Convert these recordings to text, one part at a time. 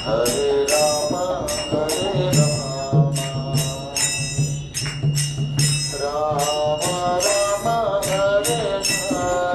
Hare Rama, Hare Rama, Rama Rama, Hare Hare,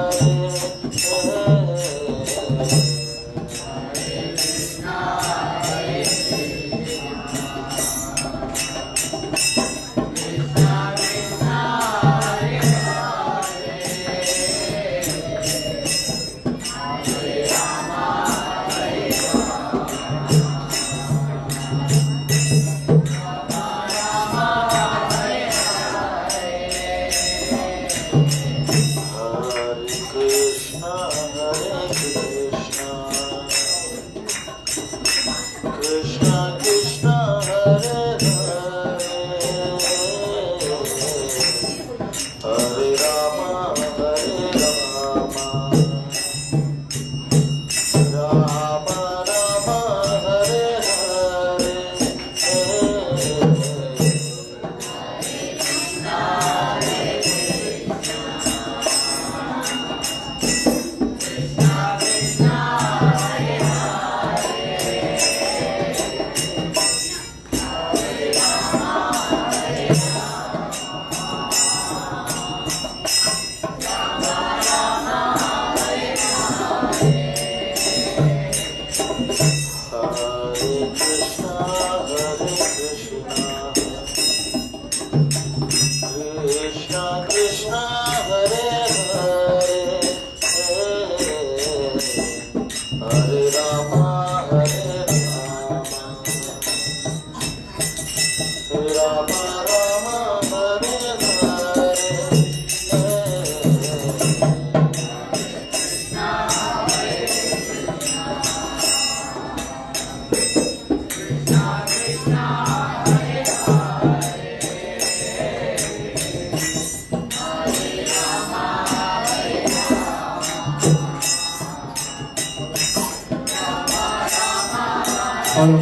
Hello,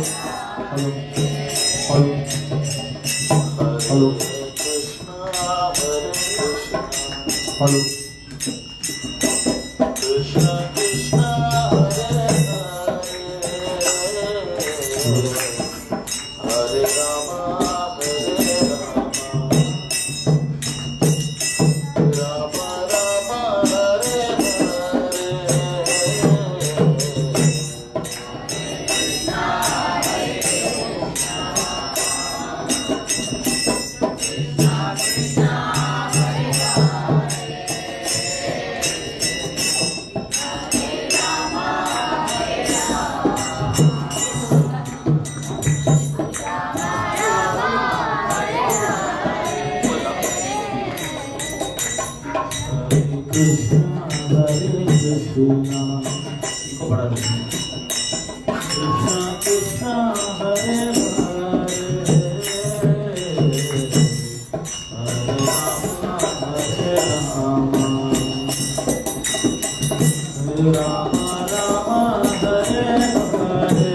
hello, hello, hello, hello. Krishna Krishna Hare Hare, Hare Rama, Hare Rama, Rama Rama, Hare इनको बढ़ा दो। कृष्णा कृष्णा हरे हरे, हरे राम राम हरे हरे,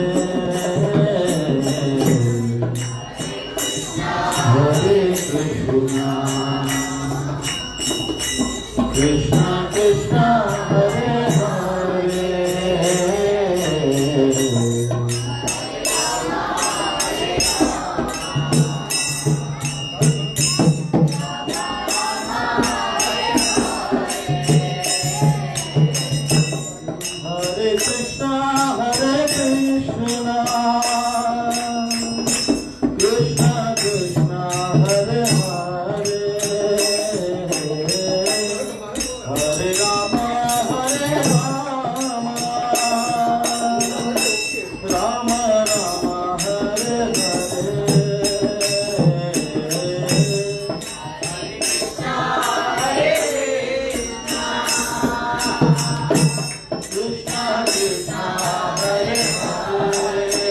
हरे कृष्णा कृष्णा कृष्णा हरे हरे, हरे कृष्णा कृष्णा कृष्णा हरे हरे, हरे Ram Ram Ram Hare Hare, Krishna Krishna Hare Hare,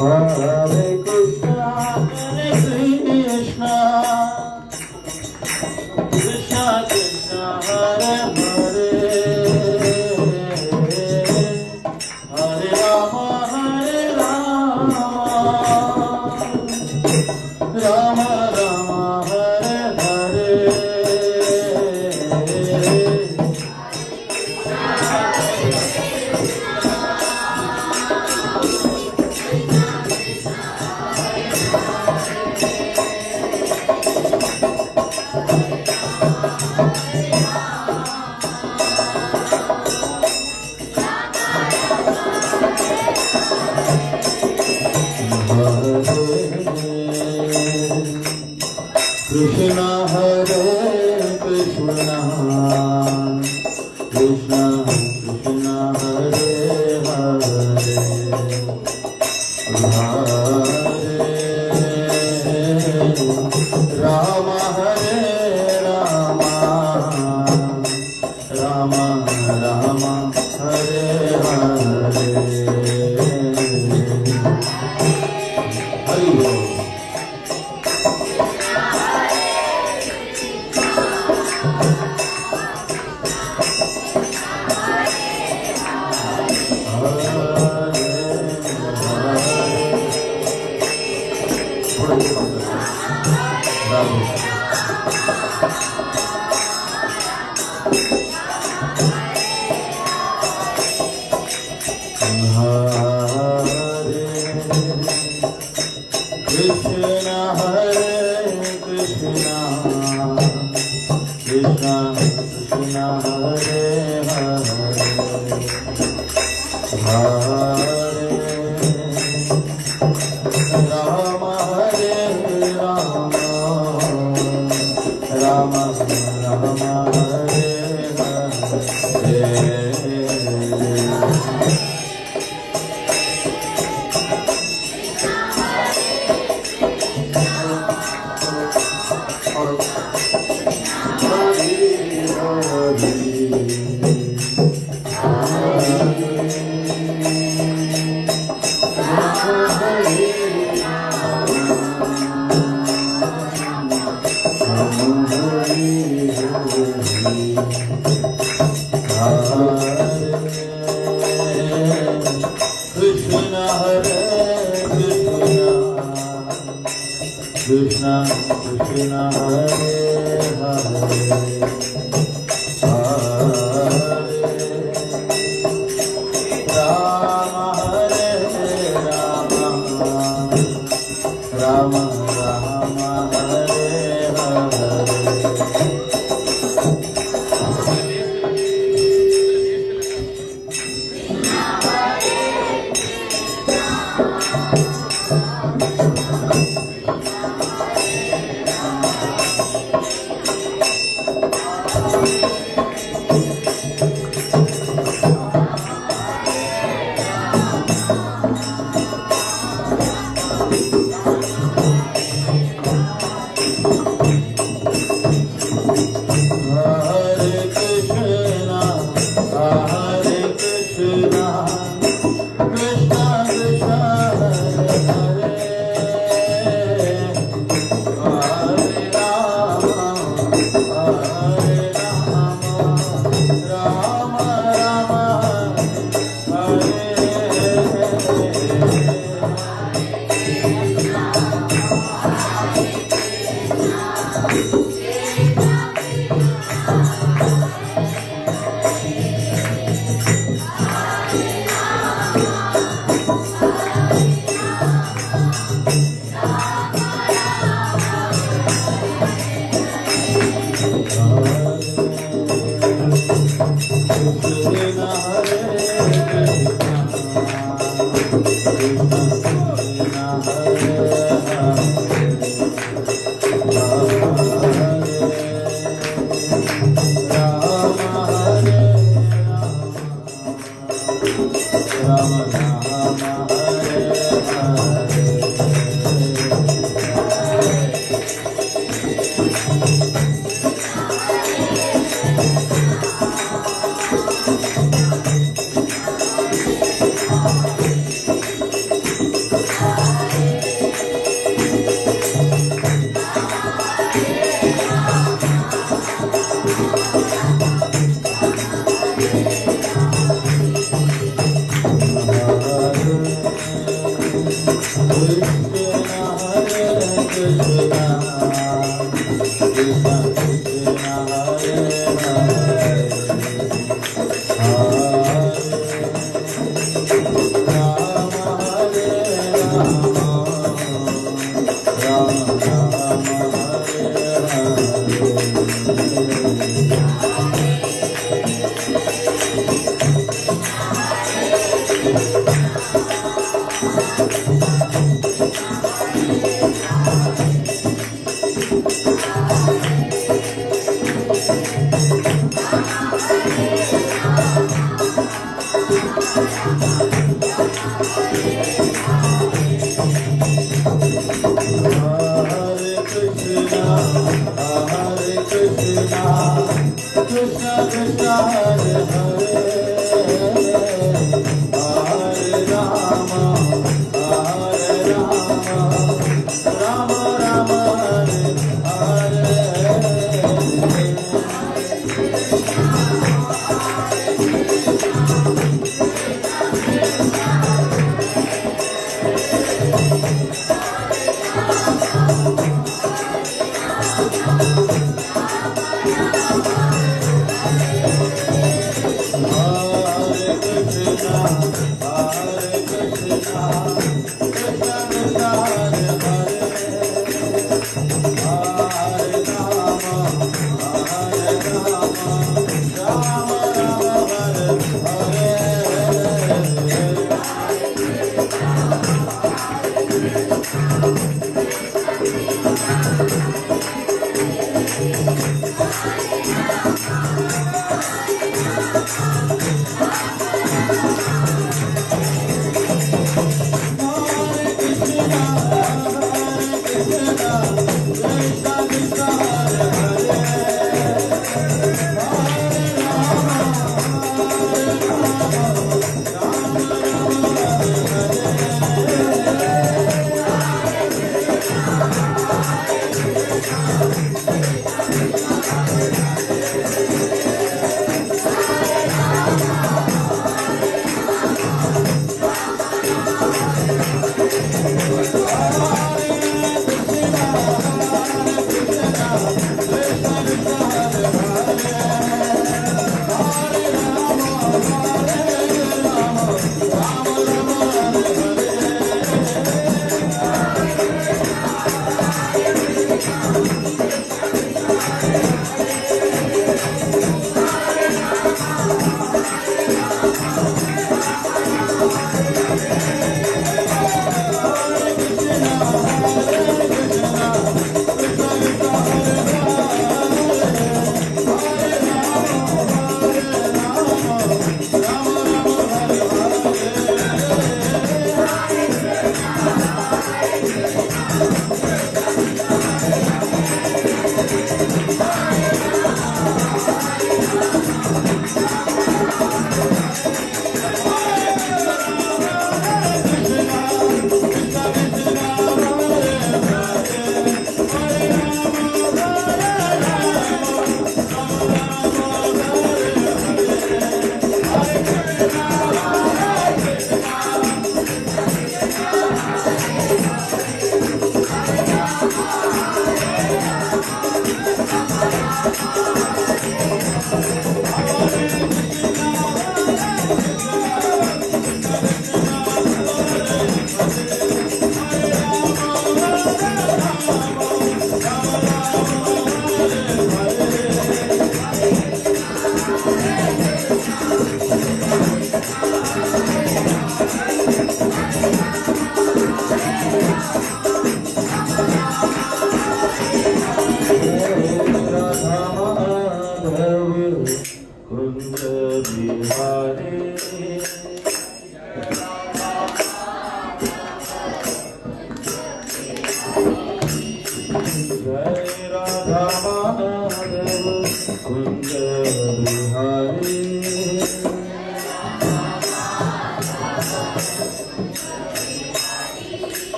Hare Krishna, Krishna Krishna, Hare Hare, Hare Rama, Rama Rama, Hare Hare. Krishna Hare Krishna, Krishna Krishna Hare Hare, Rama Hare Rama, Rama Rama Hare Hare. Hari Bol. Krishna Hare Krishna, Krishna Krishna Hare Hare, Rama Hare Rama, Rama Rama Hare Hare. Krishna Hare Krishna, Krishna Krishna Hare Hare, Rama Hare Rama, Rama Rama Hare Hare. Ram हरे राम राम राम हरे Krishna Krishna Hare Hare Hare Rama Hare Rama Rama Rama Hare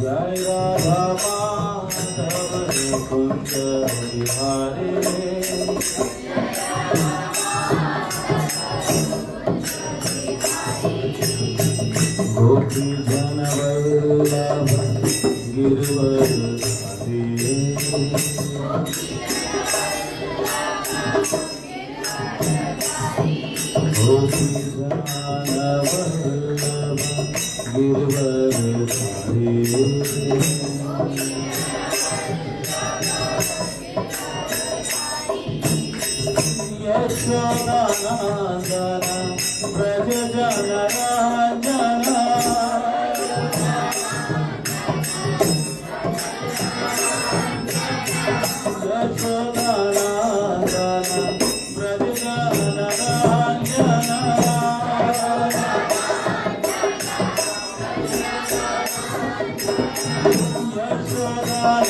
Jai Radha Madhava Kunja Bihari Gopi Jana Vallabha Girivardhari Gopi Jana Girwar Yashodanandan Braj जन रंजन यशोदानंदन ब्रज जन रंजन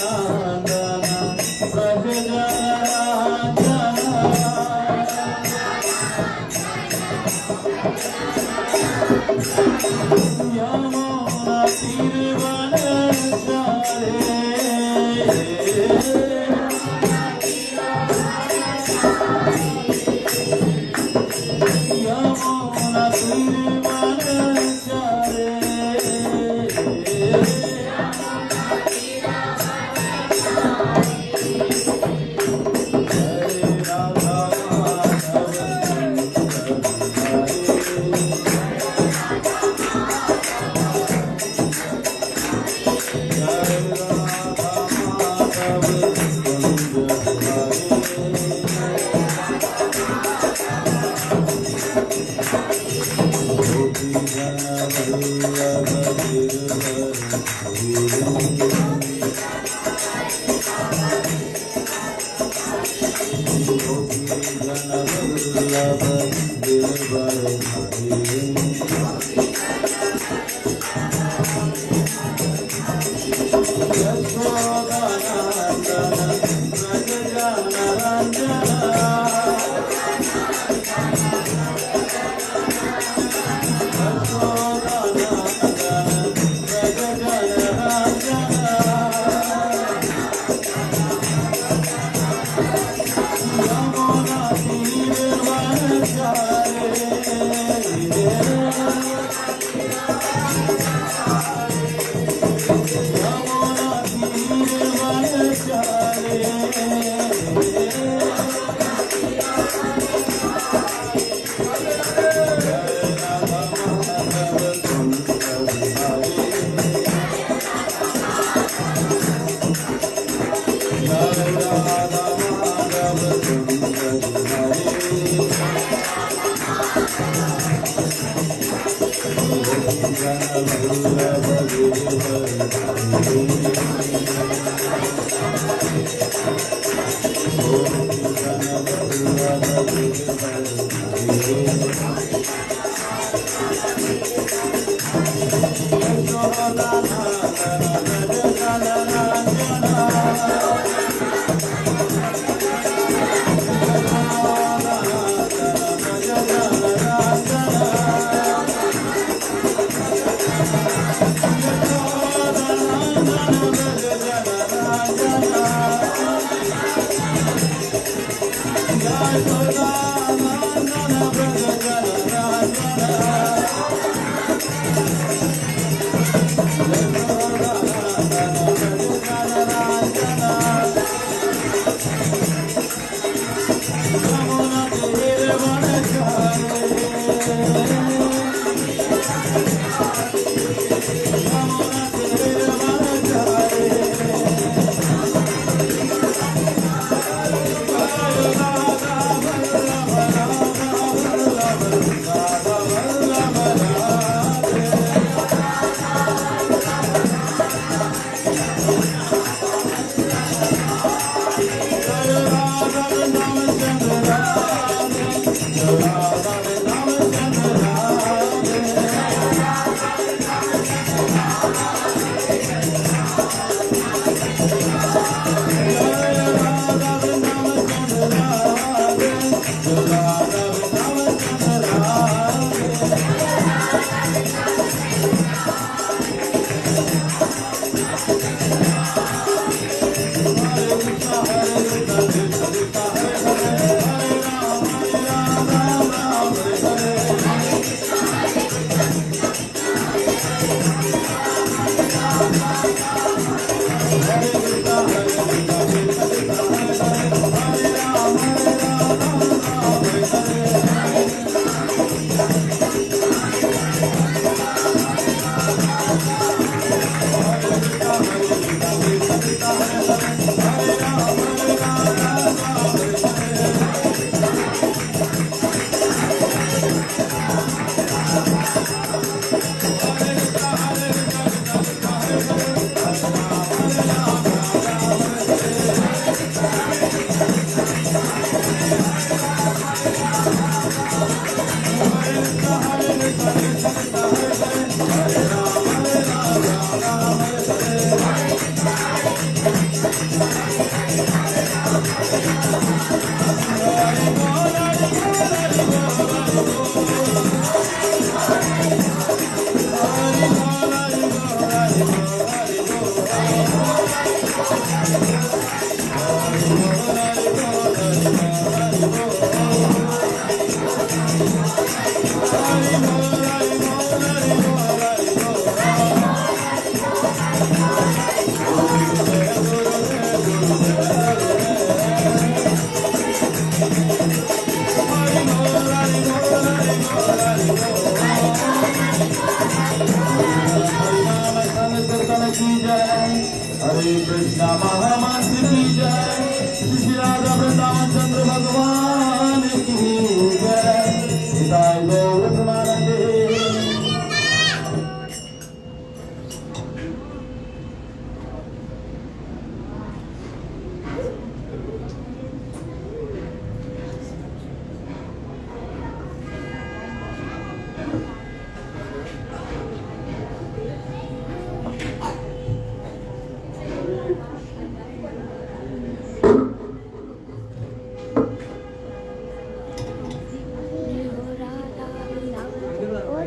यशोदानंदन ब्रज जन यमुना तीर one चारे यमुना तीर one चारे हरे राधा माधव हरे कृष्णा महामंत्र की जय, श्री राधा वृंदावन चंद्र भगवान की जय, जय गौर प्रेमानंदे।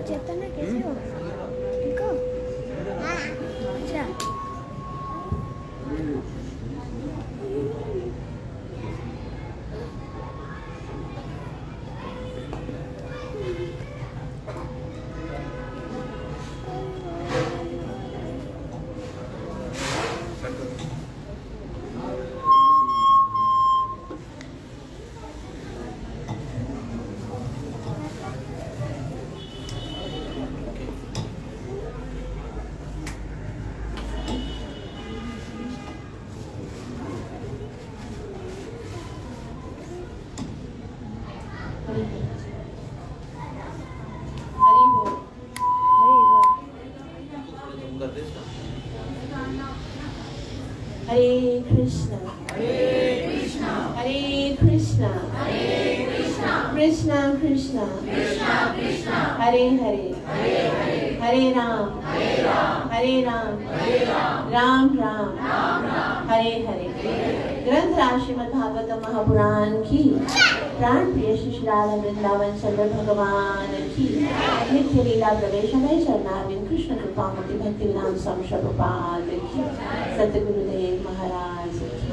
चेतना कैसे हो? ठीक हो? अच्छा। Hare Krishna, Hare Krishna, Hare Krishna, Hare Krishna, Krishna Krishna, Krishna Krishna, Hare Hare, Hare Hare, Hare Ram, Hare Ram, Hare Ram, Hare Ram, Ram Ram, Ram Ram, Hare Hare। ग्रंथ राज श्रीमद् भागवतम महापुराण की प्राण प्रिय श्री राधा वृंदावन चंद्र भगवान की नित्य लीला प्रवेश में चरणारविंद कृष्ण कृपा मूर्ति भक्ति विधान स्वामी प्रभुपाद की सतगुरुदेव महाराज की।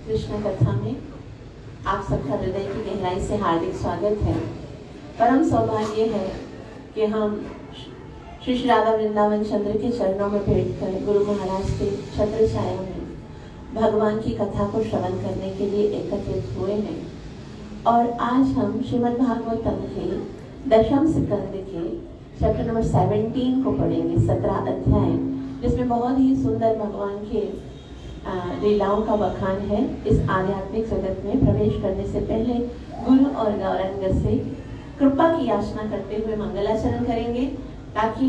कृष्ण कथा में आप सबका हृदय की गहराई से हार्दिक स्वागत है। परम सौभाग्य है कि हम श्री राधा वृंदावन चंद्र के चरणों में बैठकर गुरु महाराज के छत्र छाया में भगवान की कथा को श्रवण करने के लिए एकत्रित हुए हैं। और आज हम श्रीमद् भागवतम के दशम स्कंद के चैप्टर नंबर 17 को पढ़ेंगे, 17 अध्याय, जिसमें बहुत ही सुंदर भगवान के लीलाओं का बखान है। इस आध्यात्मिक जगत में प्रवेश करने से पहले गुरु और गौरांग से कृपा की याचना करते हुए मंगलाचरण करेंगे, ताकि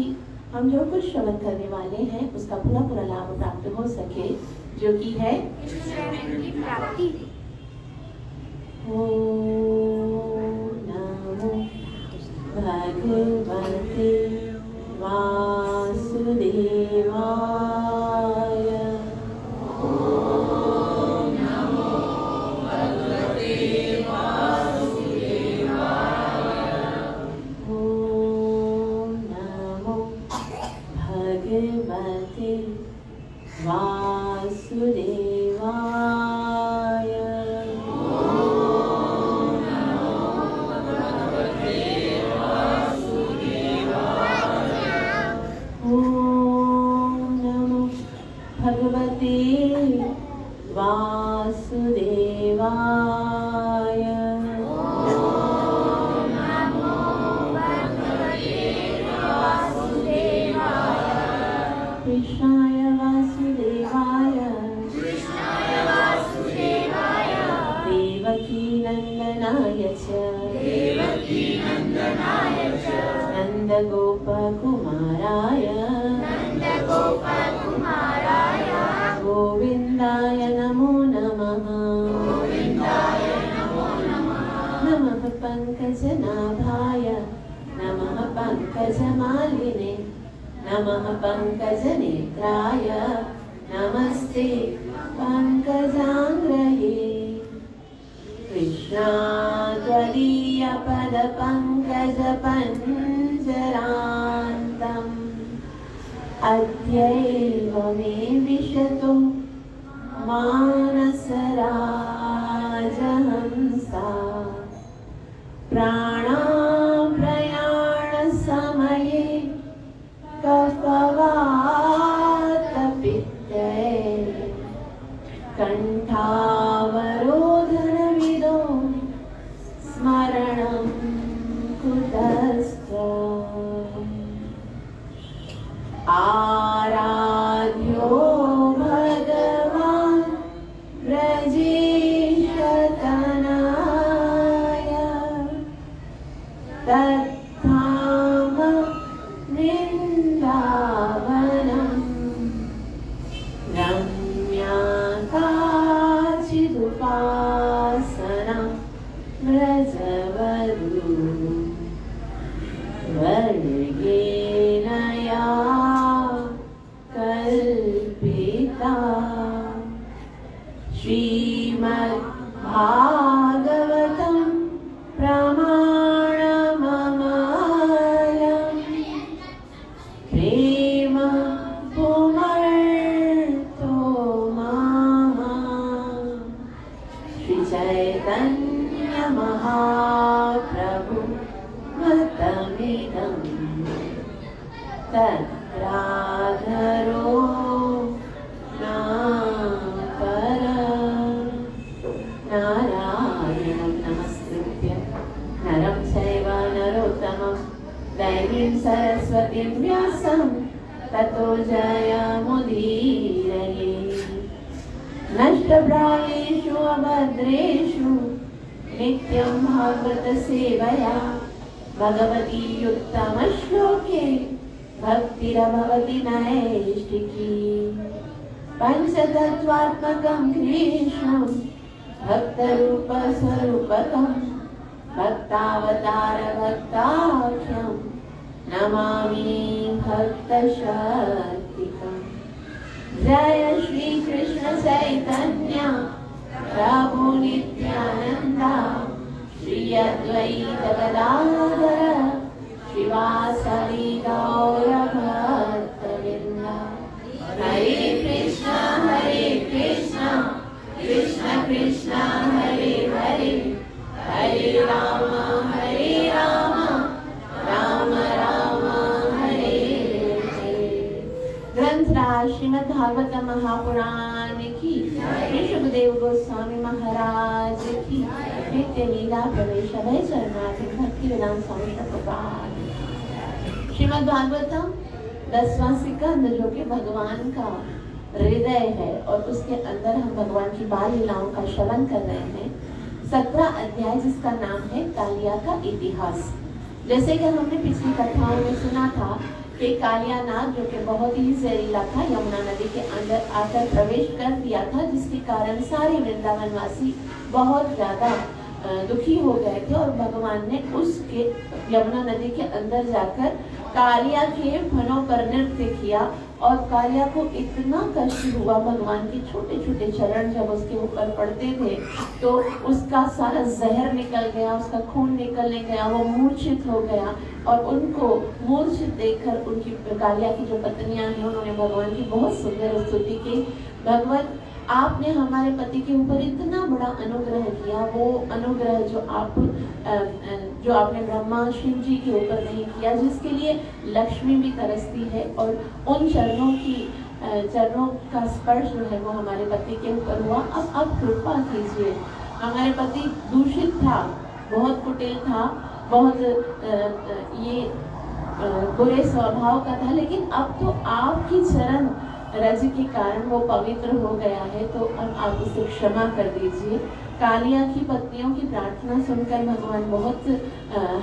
हम जो कुछ श्रवण करने वाले हैं उसका पूरा पूरा लाभ प्राप्त हो सके, जो कि है की प्राप्ति। ओम नमो भगवते वासुदेवाय। ओम नमो भगवते वासुदेवाय। ओम नमो भगवते वासुदेवाय। ओम नमो भगवते वासुदेवाय। ओम नमो भगवते वासुदेवाय। कृष्णाय वासुदेवाय, कृष्णाय वासुदेवाय, देवकी नंदनाय च, देवकी नंदनाय च, नंदगोपकुमाराय, नंदगोपकुमाराय, गोविन्दाय नमो नमः, गोविन्दाय नमो नमः। नमः पंकज पङ्कजनाभाय नमः पङ्कजमालिने नमः पङ्कजनेत्राय नमस्ते पङ्कजाङ्ग्रये कृष्णाद्वदीयपदपङ्कजपञ्जरान्तम् अद्यैव मे विशतु मानसराजहंसा प्राणाप्रयाणसमये कफवातपित्तये कण्ठावरोधनविदो स्मरणं कुतस्त्व आराध्यो भगवान् ब्रजेशतनाय तद्धाम वृन्दावनम् रम्याकाचिदुपासना व्रजवधू वर्गेण या कल्पिता श्रीमद्भागवतं प्रमाणममलम् प्रेम पुमर्तो महा श्रीचैतन्य महाप्रभु मतमिदं तद्राधरो नारायणं नमस्कृत्य नरं चैव नरोत्तमं दैवीं सरस्वतीं व्यासं ततो जयमुदीरये नष्टप्रायेषु अभद्रेषु नित्यं भागवतसेवया भगवती उत्तमश्लोके भक्तिरभवति नैष्टिकी पञ्चतत्त्वात्मकं कृष्णं भक्तरूपस्वरूपकं भक्तावतारभक्ताख्यं नमामि भक्तशक्तिकम् जय श्री कृष्ण चैतन्य प्रभु नित्यानंद श्री अद्वैत गदाधर श्रीवासदि गौर भक्तवृंद हरे कृष्ण कृष्ण कृष्ण हरे हरे हरे राम राम राम हरे हरे। ग्रंथराज श्रीमद् भागवत महापुराण की श्री सुखदेव गोस्वामी महाराज की नित्य लीला प्रवेश अभय शरणार्थी भक्ति वेदांत स्वामी प्रभुपाद। श्रीमद् भागवतम 10वां स्कंद जो कि भगवान का हृदय है और उसके अंदर हम भगवान की बाल लीलाओं का श्रवण कर रहे हैं। 17 अध्याय जिसका नाम है कालिया का इतिहास। जैसे कि हमने पिछली कथाओं में सुना था कि कालिया नाग जो कि बहुत ही जहरीला था यमुना नदी के अंदर आकर प्रवेश कर दिया था, जिसके कारण सारे वृंदावन वासी बहुत ज्यादा दुखी हो गए थे और भगवान ने उसके यमुना नदी के अंदर जाकर कालिया के फनों पर नृत्य किया और कालिया को इतना कष्ट हुआ, भगवान के छोटे छोटे चरण जब उसके ऊपर पड़ते थे तो उसका सारा जहर निकल गया, उसका खून निकलने गया, वो मूर्छित हो गया और उनको मूर्छित देखकर उनकी कालिया की जो पत्नियां हैं उन्होंने भगवान की बहुत सुंदर स्तुति की। भगवान आपने हमारे पति के ऊपर इतना बड़ा अनुग्रह किया, वो अनुग्रह जो आपने ब्रह्मा शिव जी के ऊपर नहीं किया, जिसके लिए लक्ष्मी भी तरसती है और उन चरणों का स्पर्श जो है वो हमारे पति के ऊपर हुआ। अब कृपा कीजिए। हमारे पति दूषित था, बहुत कुटिल था, बहुत बुरे स्वभाव का था, लेकिन अब तो आपकी चरण रज के कारण वो पवित्र हो गया है, तो अब आप उसे क्षमा कर दीजिए। कालिया की पत्नियों की प्रार्थना सुनकर भगवान बहुत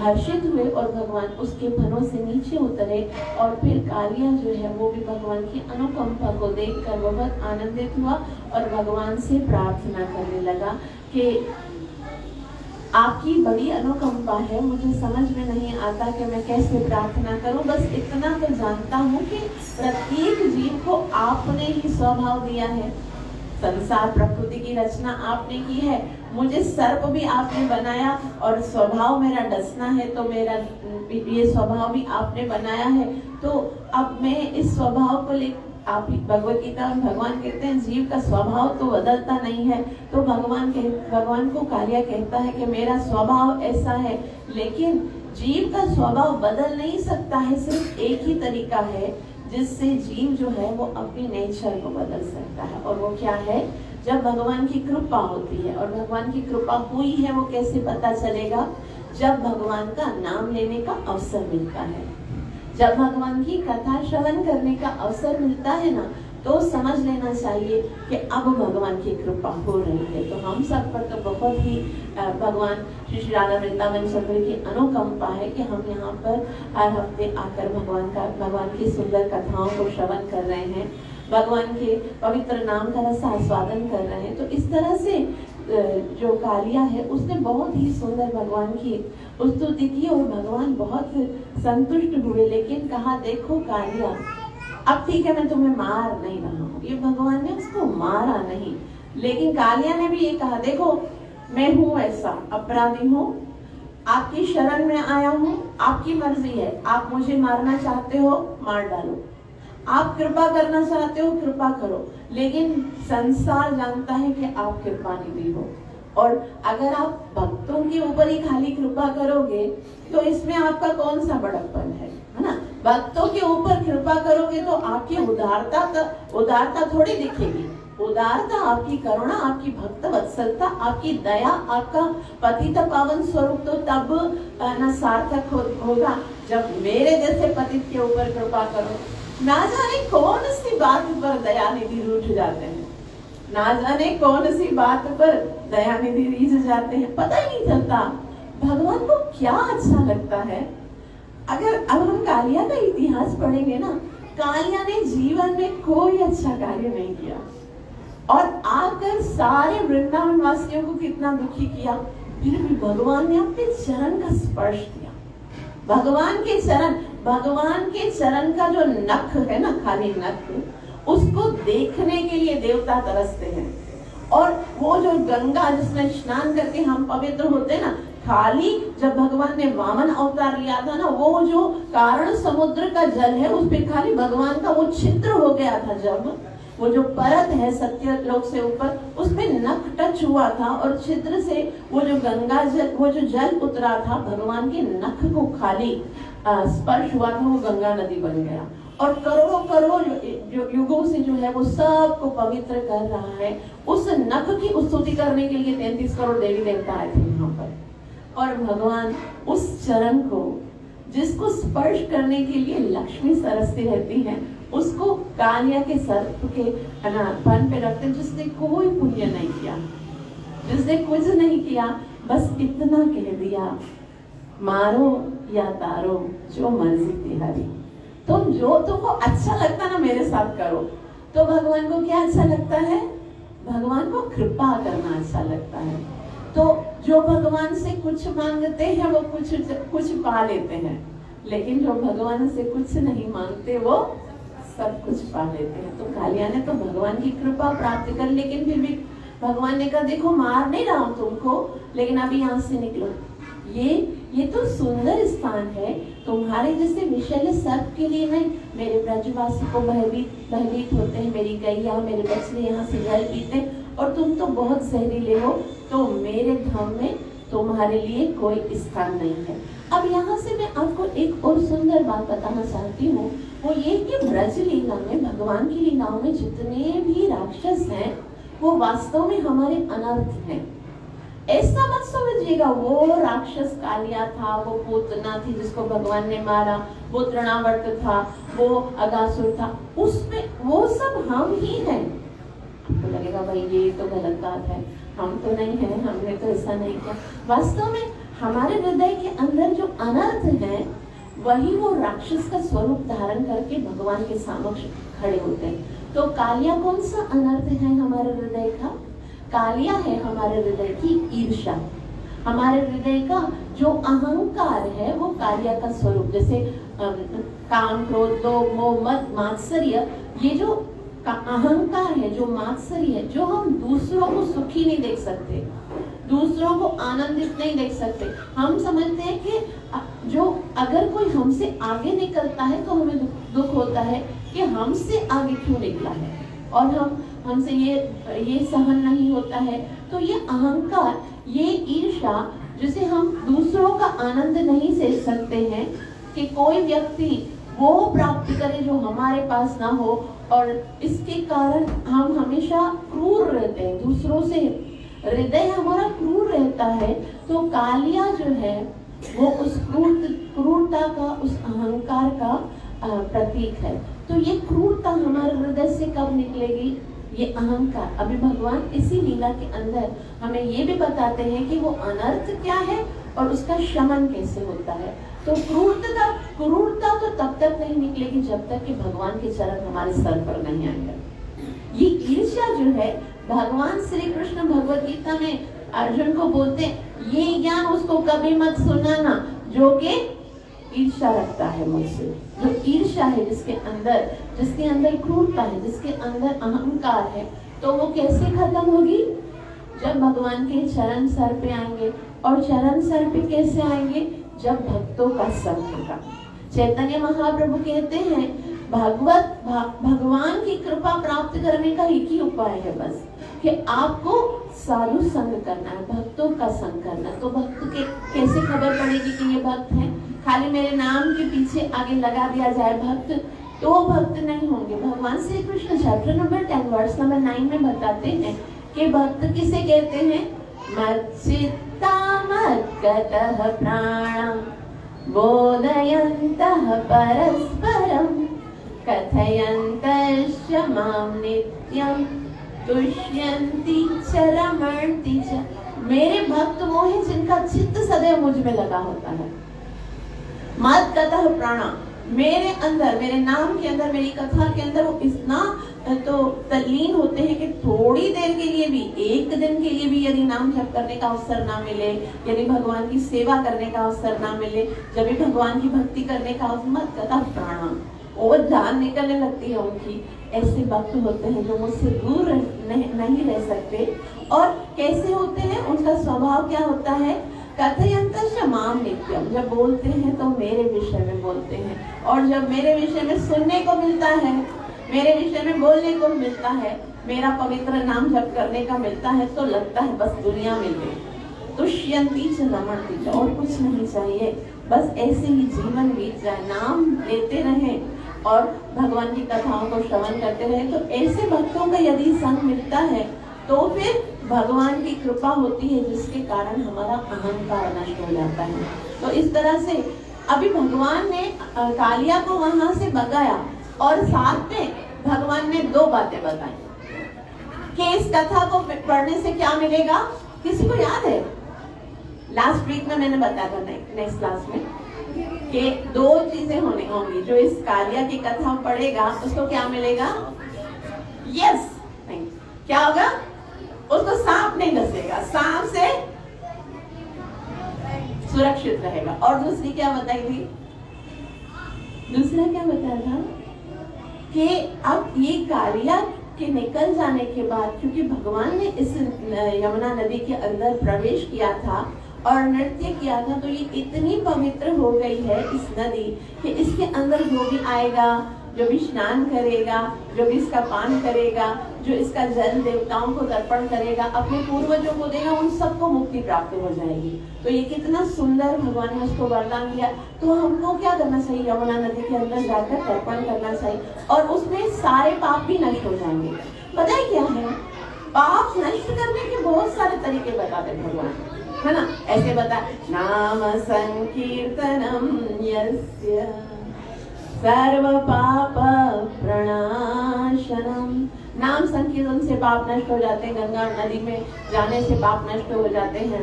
हर्षित हुए और भगवान उसके फनों से नीचे उतरे और फिर कालिया जो है वो भी भगवान की अनुकंपा को देखकर बहुत आनंदित हुआ और भगवान से प्रार्थना करने लगा कि आपकी बड़ी अनुकंपा है। मुझे समझ में नहीं आता कि मैं कैसे प्रार्थना करूं। बस इतना तो जानता हूं कि प्रत्येक जीव को आपने ही स्वभाव दिया है। संसार प्रकृति की रचना आपने की है। मुझे सर्प भी आपने बनाया और स्वभाव मेरा डसना है, तो मेरा ये स्वभाव भी आपने बनाया है। तो अब मैं इस स्वभाव को ले, आप भगवत गीता में भगवान कहते हैं जीव का स्वभाव तो बदलता नहीं है। तो भगवान को कालिया कहता है कि मेरा स्वभाव ऐसा है, लेकिन जीव का स्वभाव बदल नहीं सकता है। सिर्फ एक ही तरीका है जिससे जीव जो है वो अपनी नेचर को बदल सकता है, और वो क्या है? जब भगवान की कृपा होती है। और भगवान की कृपा हुई है वो कैसे पता चलेगा? जब भगवान का नाम लेने का अवसर मिलता है, जब भगवान की कथा श्रवण करने का अवसर मिलता है ना, तो समझ लेना चाहिए कि अब भगवान की कृपा हो रही है। तो हम सब पर तो बहुत ही भगवान श्री राधा वृंदावन चंद्र की अनुकंपा है कि हम यहाँ पर हर हफ्ते आकर भगवान की सुंदर कथाओं को श्रवण कर रहे हैं, भगवान के पवित्र नाम का रस आस्वादन कर रहे हैं। तो इस तरह से जो कालिया है उसने बहुत ही सुंदर भगवान की स्तुति की और भगवान बहुत संतुष्ट हुए। लेकिन कहा, देखो कालिया, अब ठीक है मैं तुम्हें मार नहीं रहा हूँ। ये भगवान ने उसको मारा नहीं, लेकिन कालिया ने भी ये कहा, देखो मैं हूँ ऐसा अपराधी हूँ, आपकी शरण में आया हूँ, आपकी मर्जी है। आप मुझे मारना चाहते हो मार डालो, आप कृपा करना चाहते हो कृपा करो, लेकिन संसार जानता है कि आप कृपा निधि हो। और अगर आप भक्तों के ऊपर ही खाली कृपा करोगे तो इसमें आपका कौन सा बड़प्पन है ना? भक्तों के ऊपर कृपा करोगे तो आपकी उदारता थोड़ी दिखेगी। उदारता, आपकी करुणा, आपकी भक्त वत्सलता, आपकी दया, आपका पतित पावन स्वरूप तो तब न सार्थक होगा जब मेरे जैसे पतित के ऊपर कृपा करो। ना जाने कौन सी बात पर दयानिधि रूठ जाते हैं, ना जाने कौन सी बात पर दयानिधि रीझ जाते हैं, पता ही नहीं चलता भगवान को क्या अच्छा लगता है। अगर अब हम कालिया का इतिहास पढ़ेंगे ना, कालिया ने जीवन में कोई अच्छा कार्य नहीं किया और आकर सारे वृंदावन वासियों को कितना दुखी किया, फिर भी भगवान ने अपने चरण का स्पर्श किया। भगवान के चरण का जो नख है ना, खाली नख, उसको देखने के लिए देवता तरसते हैं। और वो जो गंगा जिसमें स्नान करके हम पवित्र होते हैं ना, खाली जब भगवान ने वामन अवतार लिया था ना, वो जो कारण समुद्र का जल है उस पे खाली भगवान का वो छिद्र हो गया था। जब वो जो परत है सत्य लोक से ऊपर, उसमें नख टच हुआ था और छिद्र से वो जो गंगा जल, वो जो जल उतरा था, भगवान के नख को खाली स्पर्श हुआ था, वो गंगा नदी बन गया। और करोड़ों जो युगों से जो है वो सबको पवित्र कर रहा है। उस नख की स्तुति करने के लिए 33 करोड़ देवी देवता आए थे यहाँ पर। और भगवान उस चरण को, जिसको स्पर्श करने के लिए लक्ष्मी सरसती रहती है, उसको कालिया के सर्प के फन पे रखते, जिसने कोई पुण्य नहीं किया, जिसने कुछ नहीं किया, बस इतना कह दिया, मारो या तारो जो मर्जी तुम्हारी, तुमको अच्छा लगता ना मेरे साथ करो। तो भगवान को क्या अच्छा लगता है? भगवान को कृपा करना अच्छा लगता है। तो जो भगवान से कुछ मांगते हैं वो कुछ पा लेते हैं, लेकिन जो भगवान से कुछ नहीं मांगते वो सब कुछ पा लेते हैं। तो कालिया ने तो भगवान की कृपा प्राप्त कर, लेकिन फिर भी भगवान ने कहा, देखो मार नहीं रहा हूं तुमको, लेकिन अभी यहाँ से निकलो। ये तो सुंदर स्थान है, तुम्हारे जैसे विषैले सर्प के लिए नहीं। मेरे ब्रजवासी को भयभीत होते हैं, मेरी गैया मेरे बछड़े यहाँ से जल पीते, और तुम तो बहुत जहरीले हो, तो मेरे धाम में तुम्हारे लिए कोई स्थान नहीं है। अब यहाँ से मैं आपको एक और सुंदर बात बताना चाहती हूँ, वो ये कि ब्रज लीला में, भगवान की लीलाओं में जितने भी राक्षस हैं वो वास्तव में हमारे अनर्थ हैं। ऐसा मत समझिएगा वो राक्षस कालिया था, वो पूतना थी जिसको भगवान ने मारा, वो तृणावर्त था, वो अगासुर था, उसमें वो सब हम ही हैं। आपको लगेगा भाई ये तो गलत बात है, हम तो नहीं है, हमने तो ऐसा नहीं किया। वास्तव में हमारे हृदय के अंदर जो अनर्थ है वही वो राक्षस का स्वरूप धारण करके भगवान के समक्ष खड़े होते हैं। तो कालिया कौन सा अनर्थ है हमारे हृदय का? कालिया है हमारे हृदय की ईर्ष्या, हमारे हृदय का जो अहंकार है वो कालिया का स्वरूप, जैसे काम, क्रोध, लोभ, मोह, मद, मात्सर्य, ये जो अहंकार है, जो मात्सर्य है, जो हम दूसरों को सुखी नहीं देख सकते, दूसरों को आनंदित नहीं देख सकते। हम समझते हैं कि जो अगर कोई हमसे आगे निकलता है तो हमें दुख होता है कि हमसे आगे क्यों निकला है, और हमसे ये सहन नहीं होता है। तो ये अहंकार, ये ईर्ष्या, जिसे हम दूसरों का आनंद नहीं सेच सकते हैं कि कोई व्यक्ति वो प्राप्त करे जो हमारे पास ना हो, और इसके कारण हम हमेशा क्रूर रहते हैं दूसरों से, हृदय हमारा क्रूर रहता है। तो कालिया जो है वो उस क्रूरता का, उस अहंकार का प्रतीक है। तो ये क्रूरता हमारे हृदय से कब निकलेगी? ये अहंकार। अभी भगवान इसी लीला के अंदर हमें ये भी बताते हैं कि वो अनर्थ क्या है और उसका शमन कैसे होता है। तो क्रूरता तो तब तक नहीं निकलेगी जब तक कि भगवान के चरण हमारे सर पर नहीं आएंगे। ये ईर्ष्या जो है, भगवान श्री कृष्ण भगवद गीता में अर्जुन को बोलते हैं, ये ज्ञान उसको कभी मत सुनाना जो कि ईर्ष्या रखता है मुझसे। जो ईर्ष्या है, जिसके अंदर क्रूरता है, जिसके अंदर अहंकार है, तो वो कैसे खत्म होगी? जब भगवान के चरण सर पे आएंगे। और चरण सर पे कैसे आएंगे? जब भक्तों का संग होगा। चैतन्य महाप्रभु कहते हैं, भगवान की कृपा प्राप्त करने का एक ही उपाय है बस, कि आपको साधु संग करना है, भक्तों का संग करना है। तो भक्त के कैसे खबर पड़ेगी कि ये भक्त हैं? खाली मेरे नाम के पीछे आगे लगा दिया जाए भक्त, तो भक्त नहीं होंगे। भगवान Shri Krishna chapter number 10 verse number 9 में बताते हैं कि भक्त किसे कहते हैं? मच्चित्ता मद्गतः प्राणं बोधयन्तः परस्परं कथयन्तश्च मां नित्यं तुष्यन्ति च रमन्ति च। मेरे भक्त वो हैं जिनका चित्त सदैव मुझ में लगा होता है। मद्गतः प्राणं, मेरे अंदर, मेरे नाम के अंदर, मेरी कथा के अंदर वो इतना तो तल्लीन होते हैं कि थोड़ी देर के लिए भी, एक दिन के लिए भी यदि नाम जप करने का अवसर ना मिले, यदि भगवान की सेवा करने का अवसर ना मिले, जब भी भगवान की भक्ति करने का अवसर, मद्गतः प्राणं, वो जान निकलने लगती है उनकी। ऐसे भक्त होते हैं जो मुझसे दूर नहीं रह सकते। और कैसे होते हैं? उनका स्वभाव क्या होता है? कथयन्तश्च मां नित्यं, जब बोलते हैं तो मेरे विषय में बोलते हैं, और जब मेरे विषय में सुनने को मिलता है, मेरे विषय में बोलने को मिलता है, मेरा पवित्र नाम जप करने का मिलता है, तो लगता है बस दुनिया मिल गई। तुष्यन्ति च रमन्ति च, और कुछ नहीं चाहिए, बस ऐसे ही जीवन बीत जाए, नाम लेते रहें और भगवान की कथाओं को श्रवण करते रहे। तो ऐसे भक्तों का यदि संग मिलता है तो फिर भगवान की कृपा होती है, जिसके कारण हमारा अहंकार नष्ट हो जाता है। तो इस तरह से अभी भगवान ने कालिया को वहां से भगाया, और साथ में भगवान ने 2 बातें बताई कि इस कथा को पढ़ने से क्या मिलेगा। किसी को याद है? लास्ट वीक में मैंने बताया था नेक्स्ट क्लास में कि 2 चीजें होंगी। जो इस कालिया की कथा पढ़ेगा उसको क्या मिलेगा? यस, नहीं, क्या होगा? उसको सांप नहीं डसेगा, सांप से सुरक्षित रहेगा। और दूसरी क्या बताई थी? दूसरा क्या बताया था कि अब ये कालिया के निकल जाने के बाद, क्योंकि भगवान ने इस यमुना नदी के अंदर प्रवेश किया था और नृत्य किया था, तो ये इतनी पवित्र हो गई है इस नदी कि इसके अंदर जो भी आएगा, जो भी स्नान करेगा, जो भी इसका पान करेगा, जो इसका जल देवताओं को तर्पण करेगा, अपने पूर्वजों को देगा, उन सबको मुक्ति प्राप्त हो जाएगी। तो ये कितना सुंदर भगवान ने उसको वरदान दिया। तो हमको क्या करना चाहिए? यमुना नदी के अंदर जाकर तर्पण करना चाहिए, और उसमें सारे पाप भी नष्ट हो जाएंगे। पता है क्या है? पाप नष्ट करने के बहुत सारे तरीके बताते भगवान, है ना? ऐसे बता, नाम संकीर्तनम यस्य सर्व पाप प्रणाशनम। नाम संकीर्तन से पाप नष्ट हो जाते हैं, गंगा नदी में जाने से पाप नष्ट हो जाते हैं,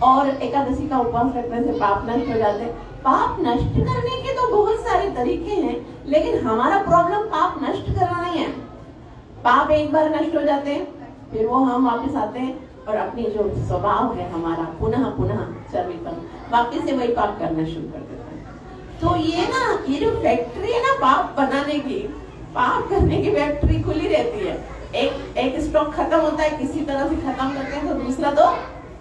और एकादशी का उपवास रखने से पाप नष्ट हो जाते हैं। पाप नष्ट करने के तो बहुत सारे तरीके हैं, लेकिन हमारा प्रॉब्लम पाप नष्ट करना नहीं है। पाप एक बार नष्ट हो जाते हैं, फिर वो हम वापस आते हैं, और अपनी जो स्वभाव है हमारा पुनः पुनः चरितम वापस से वही पाप करना शुरू कर देता है। तो ये जो फैक्ट्री है ना पाप बनाने की, पाप करने की फैक्ट्री खुली रहती है। एक स्टॉक खत्म होता है, किसी तरह से खत्म करते हैं, तो दूसरा तो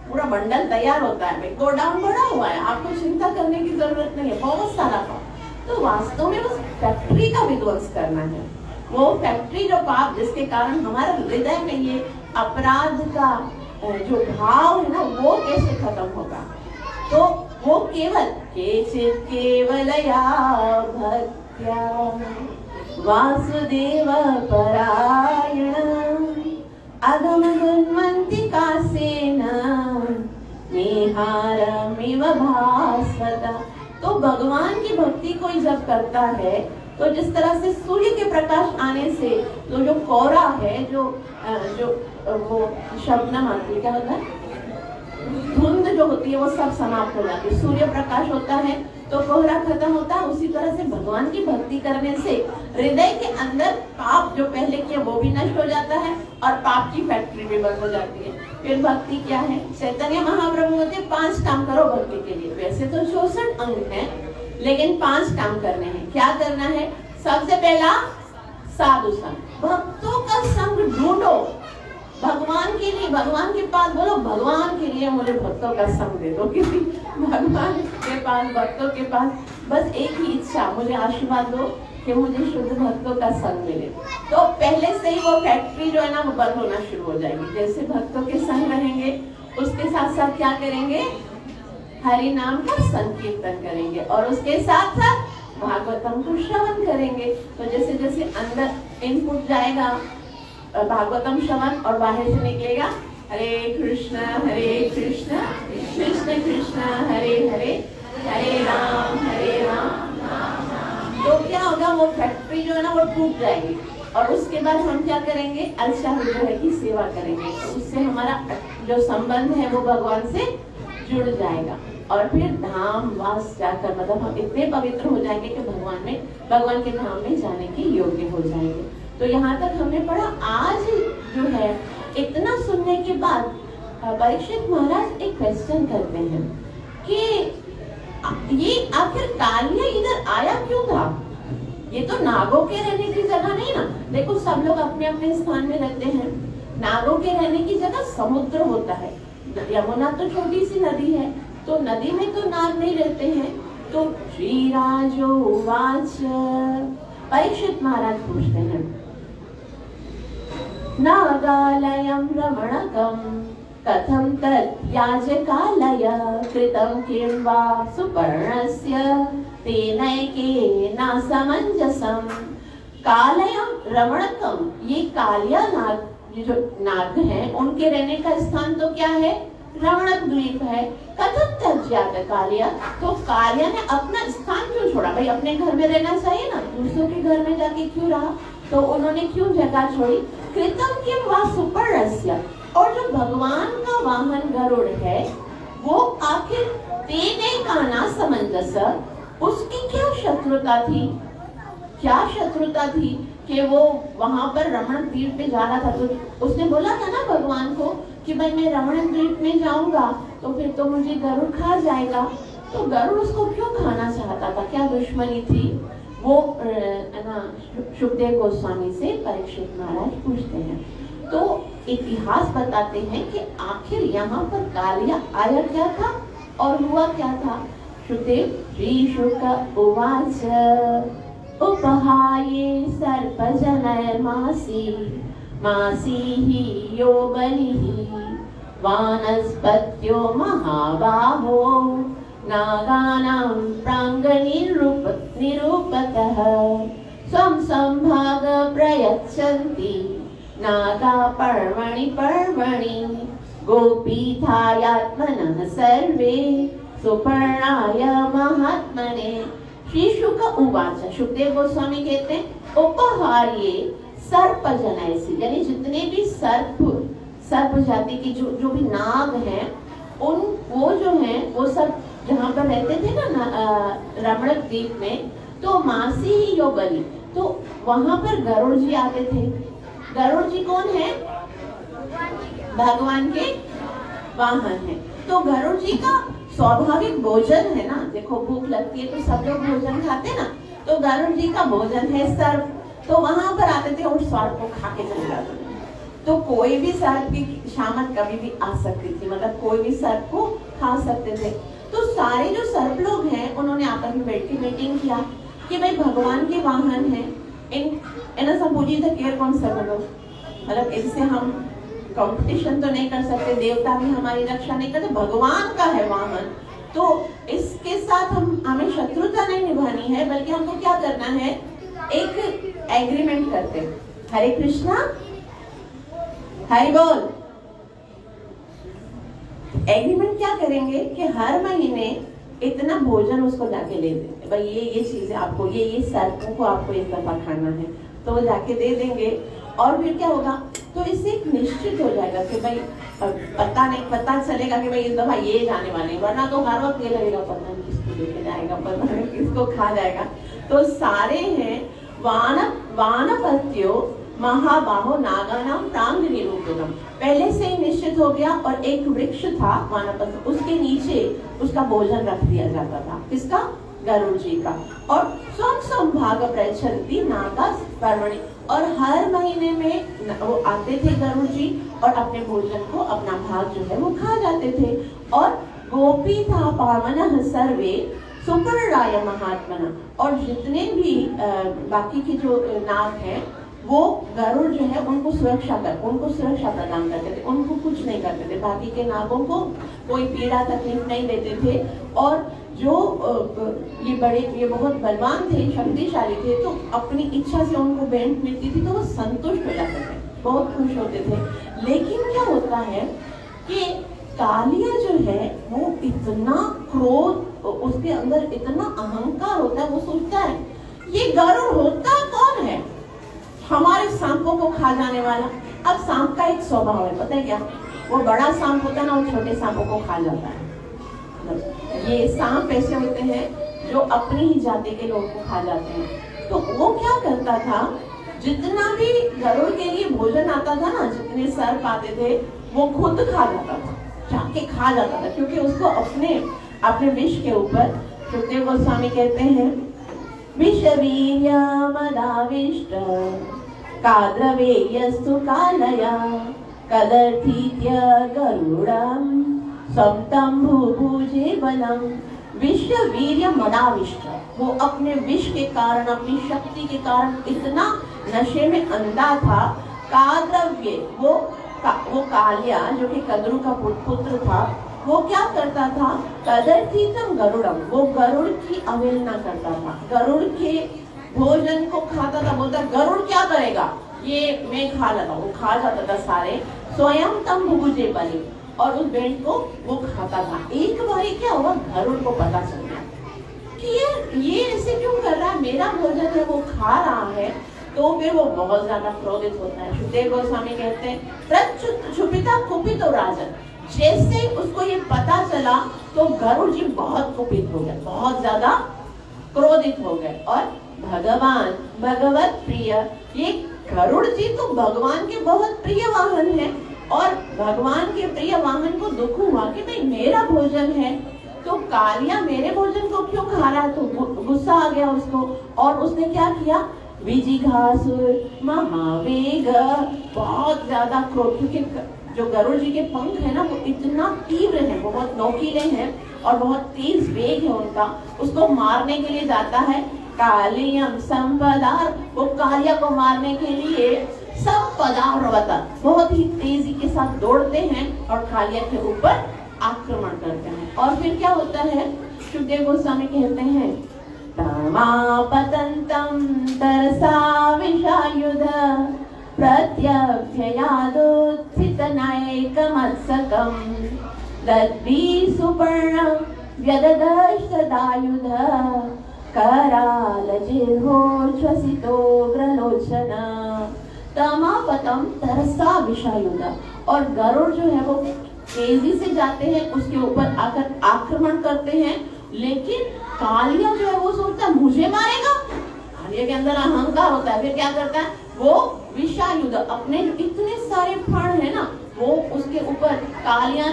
पूरा बंडल तैयार होता है। गोडाउन बड़ा हुआ है, आपको चिंता करने की जरूरत नहीं है, बहुत सारा पाप। तो वास्तव में उस फैक्ट्री का विध्वंस करना है, वो फैक्ट्री जो पाप जिसके कारण हमारे हृदय में ये अपराध का जो भाव है ना वो कैसे खत्म होगा। तो वो केवलया भक्त्या वासुदेव परायण अगम गुणवंतिकासेन निहारमिव भास्वता। तो भगवान की भक्ति कोई जब करता है तो जिस तरह से सूर्य के प्रकाश आने से तो जो कोहरा है, जो वो शबनम आती है, क्या होता है, धुंध जो होती है वो सब समाप्त हो जाती है। सूर्य प्रकाश होता है तो कोहरा खत्म होता है। उसी तरह से भगवान की भक्ति करने से हृदय के अंदर पाप जो पहले किया वो भी नष्ट हो जाता है और पाप की फैक्ट्री भी बंद हो जाती है। फिर भक्ति क्या है, चैतन्य महाप्रभु कहते 5 काम करो भक्ति के लिए। वैसे तो 64 अंग हैं, लेकिन 5 काम करने हैं। क्या करना है? सबसे पहला साधु संग, भक्तों का संग ढूंढो। भगवान के लिए, भगवान के पास बोलो, भगवान के लिए मुझे भक्तों का संग दे दो। किसी भगवान के पास, भक्तों के पास बस एक ही इच्छा, मुझे आशीर्वाद दो कि मुझे शुद्ध भक्तों का संग मिले। तो पहले से ही वो फैक्ट्री जो है ना वो बंद होना शुरू हो जाएगी। जैसे भक्तों के संग रहेंगे, उसके साथ साथ क्या करेंगे, हरि नाम का संकीर्तन करेंगे और उसके साथ साथ भागवतम को श्रवण करेंगे। तो जैसे जैसे अंदर इनपुट जाएगा भागवतम श्रवण और बाहर से निकलेगा हरे कृष्ण कृष्ण कृष्ण हरे हरे, हरे राम तो क्या होगा, वो फैक्ट्री जो है ना वो टूट जाएगी। और उसके बाद हम क्या करेंगे, अलसा हृदय की सेवा करेंगे। तो उससे हमारा जो संबंध है वो भगवान से जुड़ जाएगा और फिर धाम वास जाकर, मतलब हम इतने पवित्र हो जाएंगे कि भगवान के धाम में जाने के योग्य हो जाएंगे। तो यहाँ तक हमने पढ़ा। आज जो है इतना सुनने के बाद परीक्षित महाराज एक क्वेश्चन करते हैं कि ये आखिर कालिया इधर आया क्यों था? ये तो नागों के रहने की जगह नहीं ना। देखो सब लोग अपने अपने स्थान में रहते हैं। नागों के रहने की जगह समुद्र होता है। यमुना तो छोटी सी नदी है, तो नदी में तो नाग नहीं रहते हैं। तो श्रीराजो वाच, परीक्षित महाराज पूछते हैं, नागालयं रमणकं कथं तत् याजकालय कृतं किं वा सुपर्णस्य तेनैकेन समञ्जसम्। कालयं रमणकं, ये कालिया नाग, ये जो नाग हैं उनके रहने का स्थान तो क्या है, रमणक द्वीप है। कथम त्याज्यात कालिया, तो कालिया ने अपना स्थान क्यों छोड़ा? भाई अपने घर में रहना चाहिए ना, दूसरों के घर में जाके क्यों रहा? तो उन्होंने क्यों जगह छोड़ी? कृतम किम वा सुपर्णस्य, और जो भगवान का वाहन गरुड़ है वो आखिर तेने का ना समंजस, उसकी क्या शत्रुता थी? क्या शत्रुता थी कि वो वहां पर रमण द्वीप पे जा रहा था? तो उसने बोला था ना भगवान को कि भाई मैं रमण द्वीप में जाऊंगा तो फिर तो मुझे गरुड़ खा जाएगा। तो गरुड़ उसको क्यों खाना चाहता था? क्या दुश्मनी थी? वो ना सुखदेव गोस्वामी से परीक्षित महाराज पूछते हैं। तो इतिहास बताते हैं कि आखिर यहाँ पर कालिया आया क्या था और हुआ क्या था। सुखदेव श्री शुक उवाच उपहाये सर्पजनय मासी ही यो बलिः वानस्पत्यो महाबाहो नागानां प्राङ्गनिरूपतः स्वं संभाग प्रयच्छन्ति नागा पर्वणि गोपीठायात्मनः सर्वे सुपर्णाय महात्मने। श्री शुक उवाच, सुखदेव गोस्वामी कहते हैं उपहार्ये सर्प जनयसी, यानी जितने भी सर्प जाति की जो भी नाग हैं उन वो जो हैं वो सब जहाँ पर रहते थे ना रमणक द्वीप में, तो मासी ही यो बलि, तो वहां पर गरुड़ जी आते थे। गरुड़ जी कौन है? भगवान के वाहन है। तो गरुड़ जी का स्वाभाविक भोजन है ना, देखो भूख लगती है तो सब लोग भोजन खाते हैं ना, तो गरुड़ जी का भोजन है सर्प। तो वहां पर आते थे और सर्प को खा के चले जाते थे। तो कोई भी सर्प की शामत कभी भी आ सकती थी, मतलब कोई भी सर्प को खा सकते थे। तो सारे जो सर्प लोग हैं उन्होंने आपस में बैठ के मीटिंग किया कि भाई भगवान के वाहन है, इन सब पूजी थे केयर कौन सा करो, मतलब इससे हम कंपटीशन तो नहीं कर सकते, देवता भी हमारी रक्षा नहीं करते, भगवान का है वाहन, तो इसके साथ हमें शत्रुता नहीं निभानी है, बल्कि हमको क्या करना है, एक एग्रीमेंट करते हैं। हरे कृष्णा, हरि बोल। एग्रीमेंट क्या करेंगे कि हर महीने इतना भोजन उसको जाके ले दे, भाई ये चीजें आपको, ये सर्पों को आपको एक दफा खाना है, तो वो जाके दे देंगे। और फिर क्या होगा, तो इससे एक निश्चित हो जाएगा कि भाई पता चलेगा कि भाई इस दफा ये जाने वाले हैं, वरना तो हर वक्त ये लगेगा पता नहीं किसको लेके जाएगा, पता नहीं किसको खा जाएगा। तो सारे हैं वानपत्यो महाबाहो नागानाम प्रांग निरूपणम, पहले से ही निश्चित हो गया। और एक वृक्ष था वानपत्य, उसके नीचे उसका भोजन रख दिया जाता था, किसका, गरुड़ जी का। और स्वयं भाग प्रचलती नागा पर्वणि, और हर महीने में वो आते थे गरुड़ जी और अपने भोजन को, अपना भाग जो है वो खा जाते थे। और गोपी था पावनः सर्वे सुपर्णाय महात्मना, और जितने भी बाकी के जो नाग हैं वो गरुड़ जो है उनको सुरक्षा प्रदान करते थे, उनको कुछ नहीं करते थे, बाकी के नागों को कोई पीड़ा तकलीफ नहीं देते थे। और जो ये बहुत बलवान थे, शक्तिशाली थे, तो अपनी इच्छा से उनको भेंट मिलती थी तो वो संतुष्ट हो जाते थे, बहुत खुश होते थे। लेकिन क्या होता है कि कालिया जो है वो इतना क्रोध, उसके अंदर इतना अहंकार होता है, वो सोचता है ये गरुड़ होता कौन है, हमारे सांपों को खा जाने वाला। अब सांप का एक स्वभाव है, पता है क्या, वो बड़ा सांप होता है ना, वो छोटे सांपों को खा जाता है। ये सांप ऐसे होते हैं जो अपनी ही जाति के लोगों को खा जाते हैं। तो वो क्या करता था, जितना भी गरुड़ के लिए भोजन आता था ना, जितने सर्प आते थे, वो खुद खा जाता था, जाके खा जाता था, क्योंकि उसको अपने विष के ऊपर, सुखदेव गोस्वामी कहते हैं, विषवीर्यमदाविष्ट काद्रवेयस्तु कालया कदर्थीत्य गरुडं सप्तम भूभुजे बलम। विश्व वीर्य मदाविष्ट, वो अपने विष के कारण, अपनी शक्ति के कारण इतना नशे में अंधा था। काद्रव्य, वो कालिया जो कि कद्रु का पुत्र था, वो क्या करता था, कदर्थीतम गरुड़म, वो गरुड़ की अवहेलना करता था, गरुड़ के भोजन को खाता था, बोलता गरुड़ क्या करेगा, ये मैं खा लेता, वो खा जाता था सारे। स्वयं तम भुभुजे बलि, और उस भेंट को वो खाता था। एक बार क्या हुआ, गरुड़ को पता चल गया कि ये ऐसे क्यों कर रहा है, मेरा भोजन है वो खा रहा है। तो फिर वो बहुत ज्यादा क्रोधित होता है। सुखदेव गोस्वामी कहते हैं, प्रच्छुपिता कुपित राजन, जैसे उसको ये पता चला तो गरुड़ जी बहुत कुपित हो गए, बहुत ज्यादा क्रोधित हो गए। और भगवत प्रिय, ये गरुड़ जी तो भगवान के बहुत प्रिय वाहन है, और भगवान के प्रिय वाहन को दुख हुआ कि भाई मेरा भोजन है तो कालिया मेरे भोजन को क्यों खा रहा है, तो गुस्सा आ गया उसको। और उसने क्या किया, विजिघासुर महावेग, बहुत ज्यादा क्रोध, क्योंकि जो गरुड़ जी के पंख है ना वो इतना तीव्र है, बहुत नोकीले हैं और बहुत तेज वेग है उनका, उसको मारने के लिए जाता है। कालियम संपदार, वो कालिया को मारने के लिए संपदारवता, बहुत ही तेजी के साथ दौड़ते हैं और कालिया के ऊपर आक्रमण करते हैं। और फिर क्या होता है, सुखदेव गोस्वामी कहते हैं, तमापतंतम तरसा विषायुध प्रत्यभ्ययादोत्थितनायकमत्सकं दद्भि सुपर्ण व्यददशदायुध करालजिह्वोच्छ्वसितोग्रलोचन। तमापतम तरसा विषायुध, और गरुड़ जो है वो तेजी से जाते हैं, उसके ऊपर आकर आक्रमण करते हैं। लेकिन कालिया जो है वो सोचता है मुझे मारेगा, कालिया के अंदर अहंकार होता है। फिर क्या करता है, वो विषायुध, अपने इतने सारे फण है ना, वो उसके ऊपर कालिया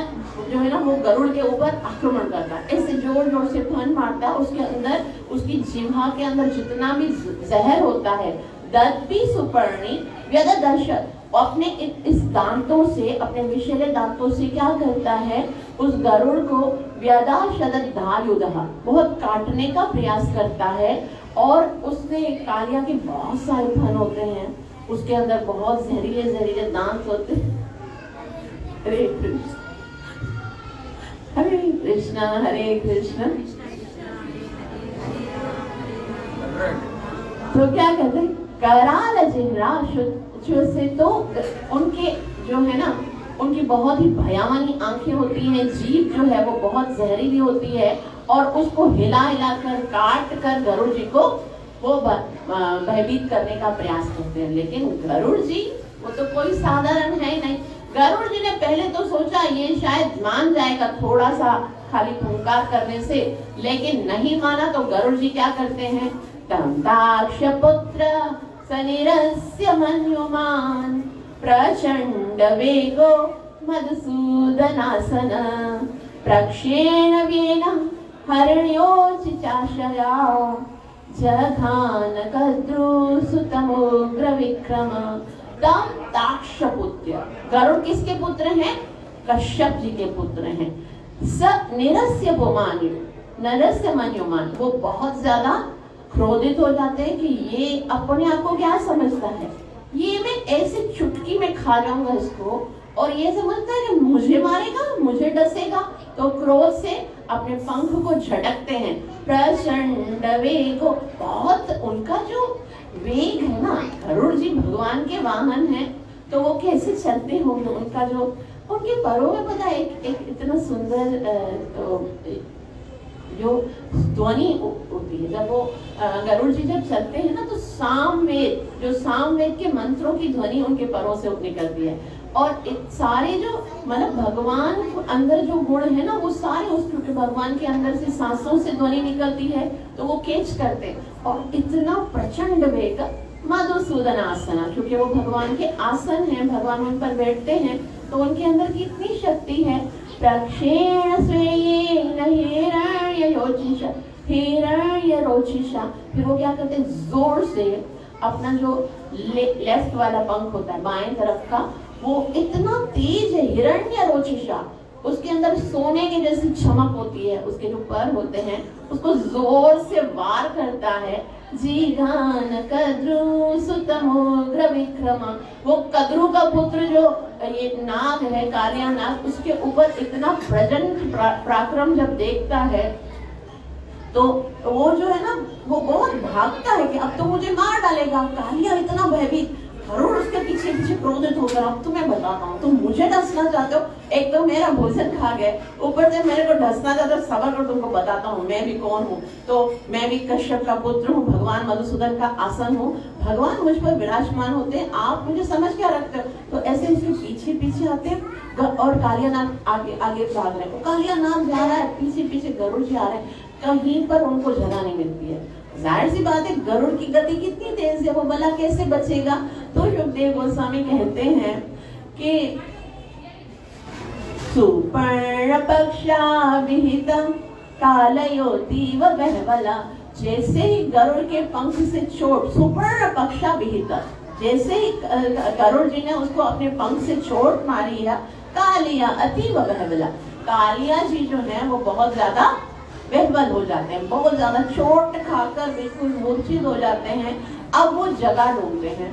जो है ना वो गरुड़ के ऊपर आक्रमण करता है, ऐसे जोर जोर से फन मारता है। उसके अंदर, उसकी जिह्वा के अंदर जितना भी जहर होता है, दर्पी सुपर्णी व्यददर्शत, अपने इस दांतों से, अपने विषैले दांतों से क्या करता है, उस गरुड़ को व्यदाशदधायुधः, बहुत काटने का प्रयास करता है। और उससे कालिया के बहुत सारे फन होते हैं, उसके अंदर बहुत जहरीले जहरीले दांत होते हैं। हरे कृष्ण हरे कृष्णा हरे कृष्णा। तो क्या कहते हैं, कराल जिह्रा से, तो उनके जो है ना, उनकी बहुत ही भयावनी आंखें होती हैं, जीभ जो है वो बहुत जहरीली होती है, और उसको हिला हिला कर, काट कर गरुड़ जी को वो भयभीत करने का प्रयास करते हैं। लेकिन गरुड़ जी वो तो कोई साधारण है ही नहीं। गरुड़ जी ने पहले तो सोचा ये शायद मान जाएगा थोड़ा सा खाली फुंकार करने से, लेकिन नहीं माना। तो गरुड़ जी क्या करते हैं, दंताक्ष पुत्र सनिरस्य मन्युमान प्रचंड वेगो मधुसूदनासन प्रक्षेण वेन हरण्योचिचाशया जघान कद्रुसुतमोग्र विक्रम दंताक्षपुत्र। गरुड़ किसके पुत्र हैं, कश्यप जी के पुत्र हैं। स निरस्य मन्यु, नरस्य मन्युमान, वो बहुत ज्यादा क्रोधित हो जाते हैं कि ये अपने आप को क्या समझता है, ये मैं ऐसे चुटकी में खा जाऊंगा इसको, और ये समझता है कि मुझे मारेगा, मुझे डसेगा। तो क्रोध से अपने पंख को झटकते हैं। प्रचंड वेगो, बहुत उनका जो वेग है ना, गरुड़ जी भगवान के वाहन हैं, तो वो कैसे चलते होंगे, उनका जो उनके पैरों में पता है एक इतना सुंदर जो ध्वनि होती है। जब वो गरुड़ जी जब चलते हैं ना, तो सामवेद, जो सामवेद के मंत्रों की ध्वनि उनके पैरों से निकलती है। और सारे जो मतलब भगवान अंदर जो गुण है ना, वो सारे उस भगवान के अंदर से सांसों से ध्वनि निकलती है, तो वो कैच करते हैं। और इतना प्रचंड वेग, मधुसूदन आसना, क्योंकि वो भगवान के आसन हैं, भगवान उन पर बैठते हैं, तो उनके अंदर कितनी शक्ति है। प्रक्षेण स्वेयेन हिरण्ययोचिषा, हिरण्यरोचिषा, फिर वो क्या करते हैं, जोर से अपना जो लेफ्ट वाला पंख होता है, बाएं तरफ का, वो इतना तेज है, हिरण्यरोचिषा, उसके अंदर सोने के जैसी चमक होती है, उसके जो पर होते हैं उसको जोर से वार करता है। जीघान कद्रु सुतमोग्र विक्रम, वो कद्रु का पुत्र जो ये नाग है, कालिया नाग, उसके ऊपर इतना प्रचंड पराक्रम जब देखता है, तो वो जो है ना, वो बहुत भागता है कि अब तो मुझे मार डालेगा। कालिया इतना भयभीत, गरुड़ उसके पीछे पीछे क्रोधित होकर, अब तो मैं बताता हूँ, तुम मुझे डसना चाहते हो, एक तो मेरा भोजन खा गए, ऊपर से मेरे को डसना चाहते हो, सबर कर तुमको बताता हूँ मैं भी कौन हूँ। तो मैं भी कश्यप का पुत्र हूँ, भगवान मधुसूदन का आसन हूँ, भगवान मुझ पर विराजमान होते हैं, आप मुझे समझ क्या रखते हो। तो ऐसे इसके पीछे पीछे आते हैं, और कालिया नाग आगे आगे भाग रहे हो, कालिया नाग जा रहा है, पीछे पीछे गरुड़ जी आ रहे हैं, कहीं पर उनको जगह नहीं मिलती है। जाहिर सी बात है, गरुड़ की गति कितनी तेज है, वो भला कैसे बचेगा। तो शुकदेव गोस्वामी कहते हैं कि सुपर्ण पक्षाभिहितं कालयोतीव बहवला, जैसे ही गरुड़ के पंख से चोट, सुपर्ण पक्षाभिहितं, जैसे ही गरुड़ जी ने उसको अपने पंख से चोट मारी है, कालिया अतीव बहवला, कालिया जी जो है वो बहुत ज्यादा बेहबल हो जाते हैं, बहुत ज्यादा चोट खाकर बिल्कुल मूर्छित हो जाते हैं। अब वो जगह ढूंढते हैं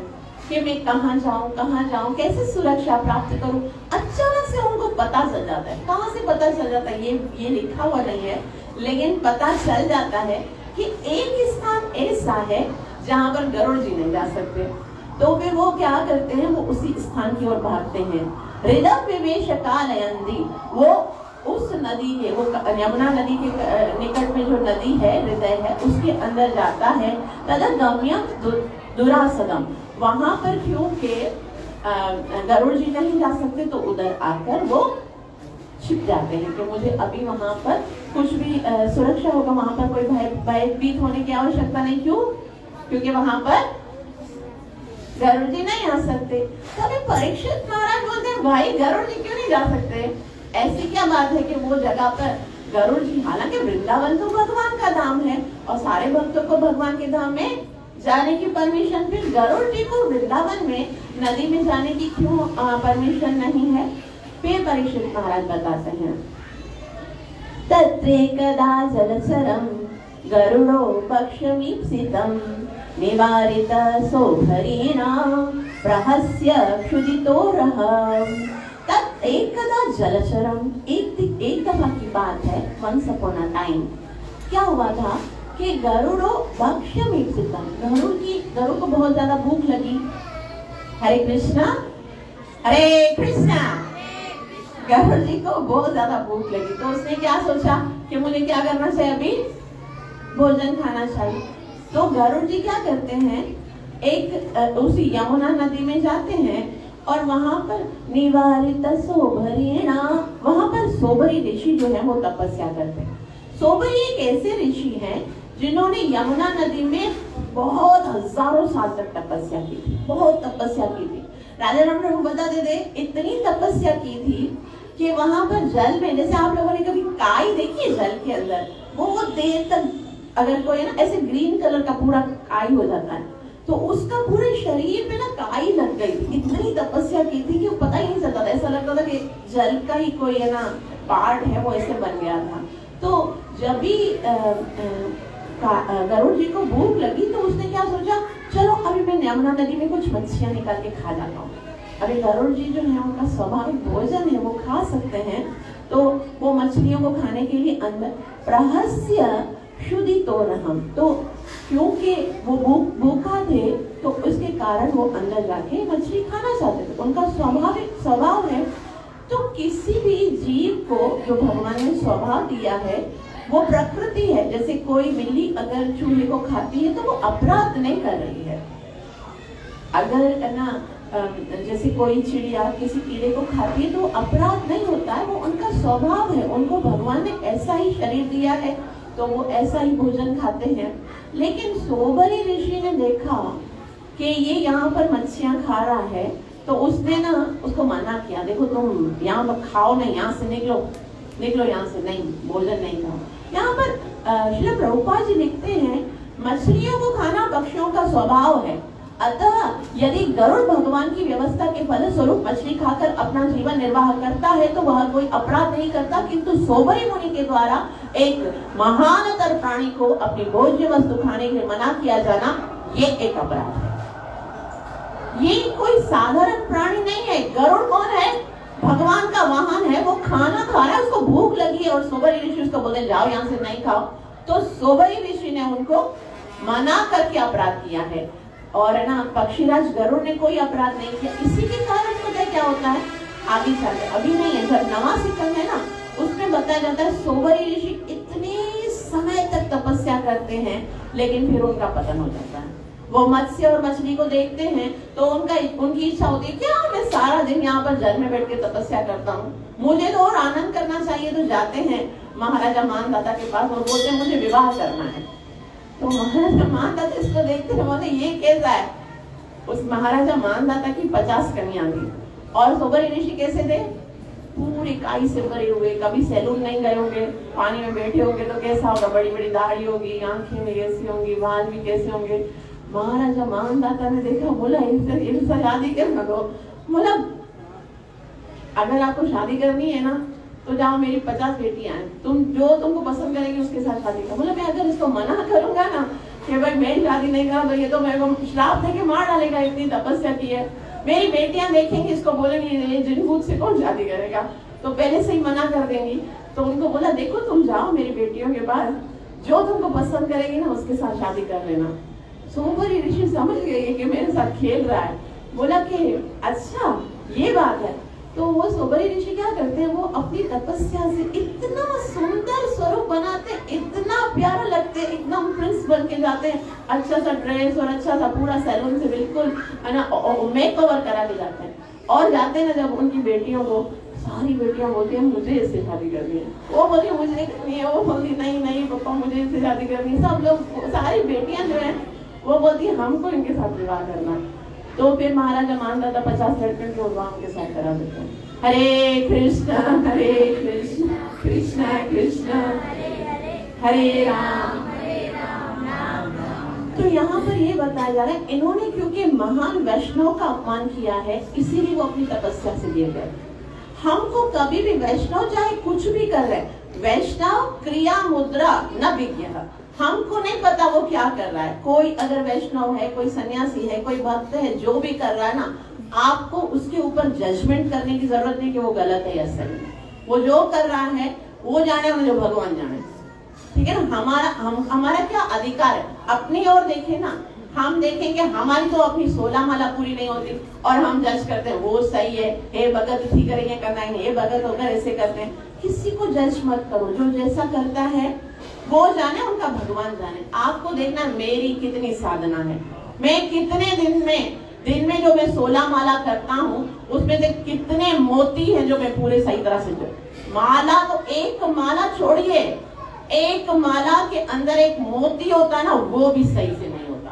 कि मैं कहाँ जाऊँ, कैसे सुरक्षा प्राप्त करूँ। अचानक से उनको पता चल जाता है, कहाँ से पता चल जाता है, ये लिखा हुआ नहीं है, लेकिन पता चल जाता है कि एक स्थान ऐसा है जहाँ पर गरुड़ जी नहीं जा सकते। तो फिर वो क्या करते हैं, वो उसी स्थान की ओर भागते हैं। हृदय विवेश कालयंदी, वो उस नदी के, वो यमुना नदी के निकट में जो नदी है, हृदय है, उसके अंदर जाता है। तदगम्यम दुरासदम, वहां पर क्योंकि गरुड़ जी नहीं जा सकते, तो उधर आकर वो छिप जाते हैं कि मुझे अभी वहां पर कुछ भी सुरक्षा होगा, वहां पर कोई भयभीत होने की आवश्यकता नहीं। क्यों? क्योंकि वहां पर गरुड़ जी नहीं आ सकते। तभी परीक्षित महाराज बोलते हैं, भाई गरुड़ जी क्यों नहीं जा सकते? ऐसी क्या बात है कि वो जगह पर गरुड़ जी, हालांकि वृंदावन तो भगवान का धाम है और सारे भक्तों को भगवान के धाम में जाने की परमिशन, फिर गरुड़ जी को वृंदावन में नदी में जाने की क्यों परमिशन नहीं है? फिर परीक्षित महाराज बताते हैं, तत्रेकदा जलचरं गरुड़ो पक्षमीप्सितं निवारित सौभरीणा प्रहस्य क्षुदितोरहम्। तत् एकदा जलचरम, एक दफा की बात है, वंस अपॉन अ टाइम क्या हुआ था कि गरुड़ो भक्ष्यमीप्सितम, गरुड़ को बहुत ज्यादा भूख लगी। हरे कृष्णा हरे कृष्णा। गरुड़ जी को बहुत ज्यादा भूख लगी तो उसने क्या सोचा कि मुझे क्या करना चाहिए, अभी भोजन खाना चाहिए। तो गरुड़ जी क्या करते हैं, एक उसी यमुना नदी में जाते हैं और वहां पर निवारित सोभरीणा, वहां पर सोबरी ऋषि जो है वो तपस्या करते हैं। सोबरी एक ऐसे ऋषि हैं जिन्होंने यमुना नदी में बहुत हजारों साल तक तपस्या की थी, बहुत तपस्या की थी। राजा राम प्रभु बताते थे इतनी तपस्या की थी कि वहां पर जल में, जैसे आप लोगों ने कभी काई देखी है जल के अंदर, बहुत देर तक अगर कोई ना ऐसे ग्रीन कलर का पूरा काई हो जाता है तो उसका पूरे शरीर पे ना काई लग गई थी। इतनी तपस्या की थी कि वो पता ही नहीं चलता था, ऐसा लगता था कि जल का ही कोई है ना पार्ट है वो ऐसे बन गया था। तो जब भी गरुड़ जी को भूख लगी तो उसने क्या सोचा, चलो अभी मैं यमुना नदी में कुछ मच्छियां निकाल के खा जाता हूँ। अभी गरुड़ जी जो है उनका स्वाभाविक भोजन है, वो खा सकते हैं। तो वो मछलियों को खाने के लिए अंदर प्रहस्य क्षुदितोरहम्, तो क्योंकि वो भूखा थे तो उसके कारण वो अंदर जाके मछली खाना चाहते थे, उनका स्वाभाविक स्वभाव है। तो किसी भी जीव को जो भगवान ने स्वभाव दिया है वो प्रकृति है। जैसे कोई बिल्ली अगर चूहे को खाती है तो वो अपराध नहीं कर रही है। अगर ना जैसे कोई चिड़िया किसी कीड़े को खाती है तो अपराध नहीं होता है, वो उनका स्वभाव है। उनको भगवान ने ऐसा ही शरीर दिया है तो वो ऐसा ही भोजन खाते हैं। लेकिन सोबरी ऋषि ने देखा कि ये यहाँ पर मच्छियां खा रहा है तो उसने ना उसको मना किया, देखो तुम यहाँ पर खाओ नहीं, यहाँ से निकलो यहाँ से, नहीं भोजन नहीं खाओ। यहाँ पर श्री प्रभुपाद जी लिखते हैं मछलियों को खाना पक्षियों का स्वभाव है, अतः यदि गरुड़ भगवान की व्यवस्था के फलस्वरूप मछली खाकर अपना जीवन निर्वाह करता है तो वह कोई अपराध नहीं करता, किंतु सोबरी मुनि के द्वारा एक महानतर प्राणी को अपनी भोज्य वस्तु खाने के लिए मना किया जाना ये एक अपराध है। ये कोई साधारण प्राणी नहीं है। गरुड़ कौन है? भगवान का वाहन है, वो खाना खा रहा है, उसको भूख लगी है और सोबरी ऋषि उसको बोले जाओ यहाँ से नहीं खाओ, तो सोबरी ऋषि ने उनको मना करके अपराध किया है। और है ना पक्षीराज गरुड़ ने कोई अपराध नहीं किया। इसी के कारण पता क्या होता है आगे चलते, अभी नहीं है, जब नवा सिक्कम है ना उसमें बताया जाता है सोबरी ऋषि इतने समय तक तपस्या करते हैं लेकिन फिर उनका पतन हो जाता है। वो मत्स्य और मछली को देखते हैं तो उनकी इच्छा होती है क्या मैं सारा दिन यहाँ पर जल में बैठ के तपस्या करता हूँ, मुझे तो और आनंद करना चाहिए। तो जाते हैं महाराजा मानदाता के पास और बोलते हैं मुझे विवाह करना है। तो महाराजा मानदाता इसको देखते हैं, बोले ये कैसा है। उस महाराजा मानदाता की 50 कन्या थी और सोबरी ऋषि कैसे थे, पूरी काई से भरे हुए, कभी सैलून नहीं गए होंगे, पानी में बैठे होंगे तो कैसा होगा, बड़ी बड़ी दाढ़ी होगी, आंखें भी कैसी होंगी, बाल भी कैसे होंगे। महाराजा मानदाता ने देखा, बोला इनसे शादी करना दो। बोला अगर आपको शादी करनी है ना तो जाओ, मेरी 50 बेटियां हैं, तुम जो तुमको पसंद करेगी उसके साथ शादी करो। बोला मैं अगर इसको मना करूंगा ना कि भाई मैं शादी नहीं करा तो ये तो मेरे को श्राप देके मार डालेगा, इतनी तपस्या की है। मेरी बेटियां देखेंगी इसको, बोलेंगी जिनभूत से कौन शादी करेगा, तो पहले से ही मना कर देंगी। तो उनको बोला देखो तुम जाओ मेरी बेटियों के पास, जो तुमको पसंद करेगी ना उसके साथ शादी कर लेना। सोबरी ऋषि समझ गए कि मेरे साथ खेल रहा है। बोला कि अच्छा ये बात है। तो वो सोबरी ऋषि क्या करते हैं, वो अपनी तपस्या से इतना सुंदर स्वरूप बनाते, इतना प्यारा लगते, एकदम प्रिंस बन के जाते हैं, अच्छा सा ड्रेस और अच्छा सा पूरा सैलून से बिल्कुल है ना मेकओवर करा के जाते हैं। और जाते हैं ना जब उनकी बेटियों को, सारी बेटियां बोलती है मुझे इससे शादी करनी है, वो बोली मुझे करनी है, वो बोलती नहीं पापा मुझे इससे शादी करनी है। सब लोग सारी बेटियां जो है वो बोलती है हमको इनके साथ विवाह करना। तो फिर महाराजा मानदाता 50 लड़कियों के विवाह के साथ करा देते हैं। हरे कृष्णा कृष्णा कृष्णा हरे राम। तो यहाँ पर ये बताया जा रहा है, इन्होंने क्योंकि महान वैष्णव का अपमान किया है, इसीलिए वो अपनी तपस्या से गिर गए। हमको कभी भी वैष्णव चाहे कुछ भी कर रहे, वैष्णव क्रिया मुद्रा न विज्ञ, हमको नहीं पता वो क्या कर रहा है। कोई अगर वैष्णव है, कोई सन्यासी है, कोई भक्त है, जो भी कर रहा है ना, आपको उसके ऊपर जजमेंट करने की जरूरत नहीं कि वो गलत है या सही है। वो जो कर रहा है वो जाने और जो भगवान जाने, ठीक है ना। हमारा क्या अधिकार है, अपनी ओर देखे ना। हम देखेंगे हमारी तो अपनी 16 माला पूरी नहीं होती और हम जज करते हैं वो सही है, हे भगत ठीक करेंगे करना है, हे भगत होकर ऐसे करते हैं। किसी को जज मत करो, जो जैसा करता है वो जाने, उनका भगवान जाने। आपको देखना मेरी कितनी साधना है, मैं कितने दिन में जो मैं 16 माला करता हूँ उसमें से कितने मोती हैं जो मैं पूरे सही तरह से माला, तो एक माला छोड़िए, एक माला के अंदर एक मोती होता है ना, वो भी सही से नहीं होता।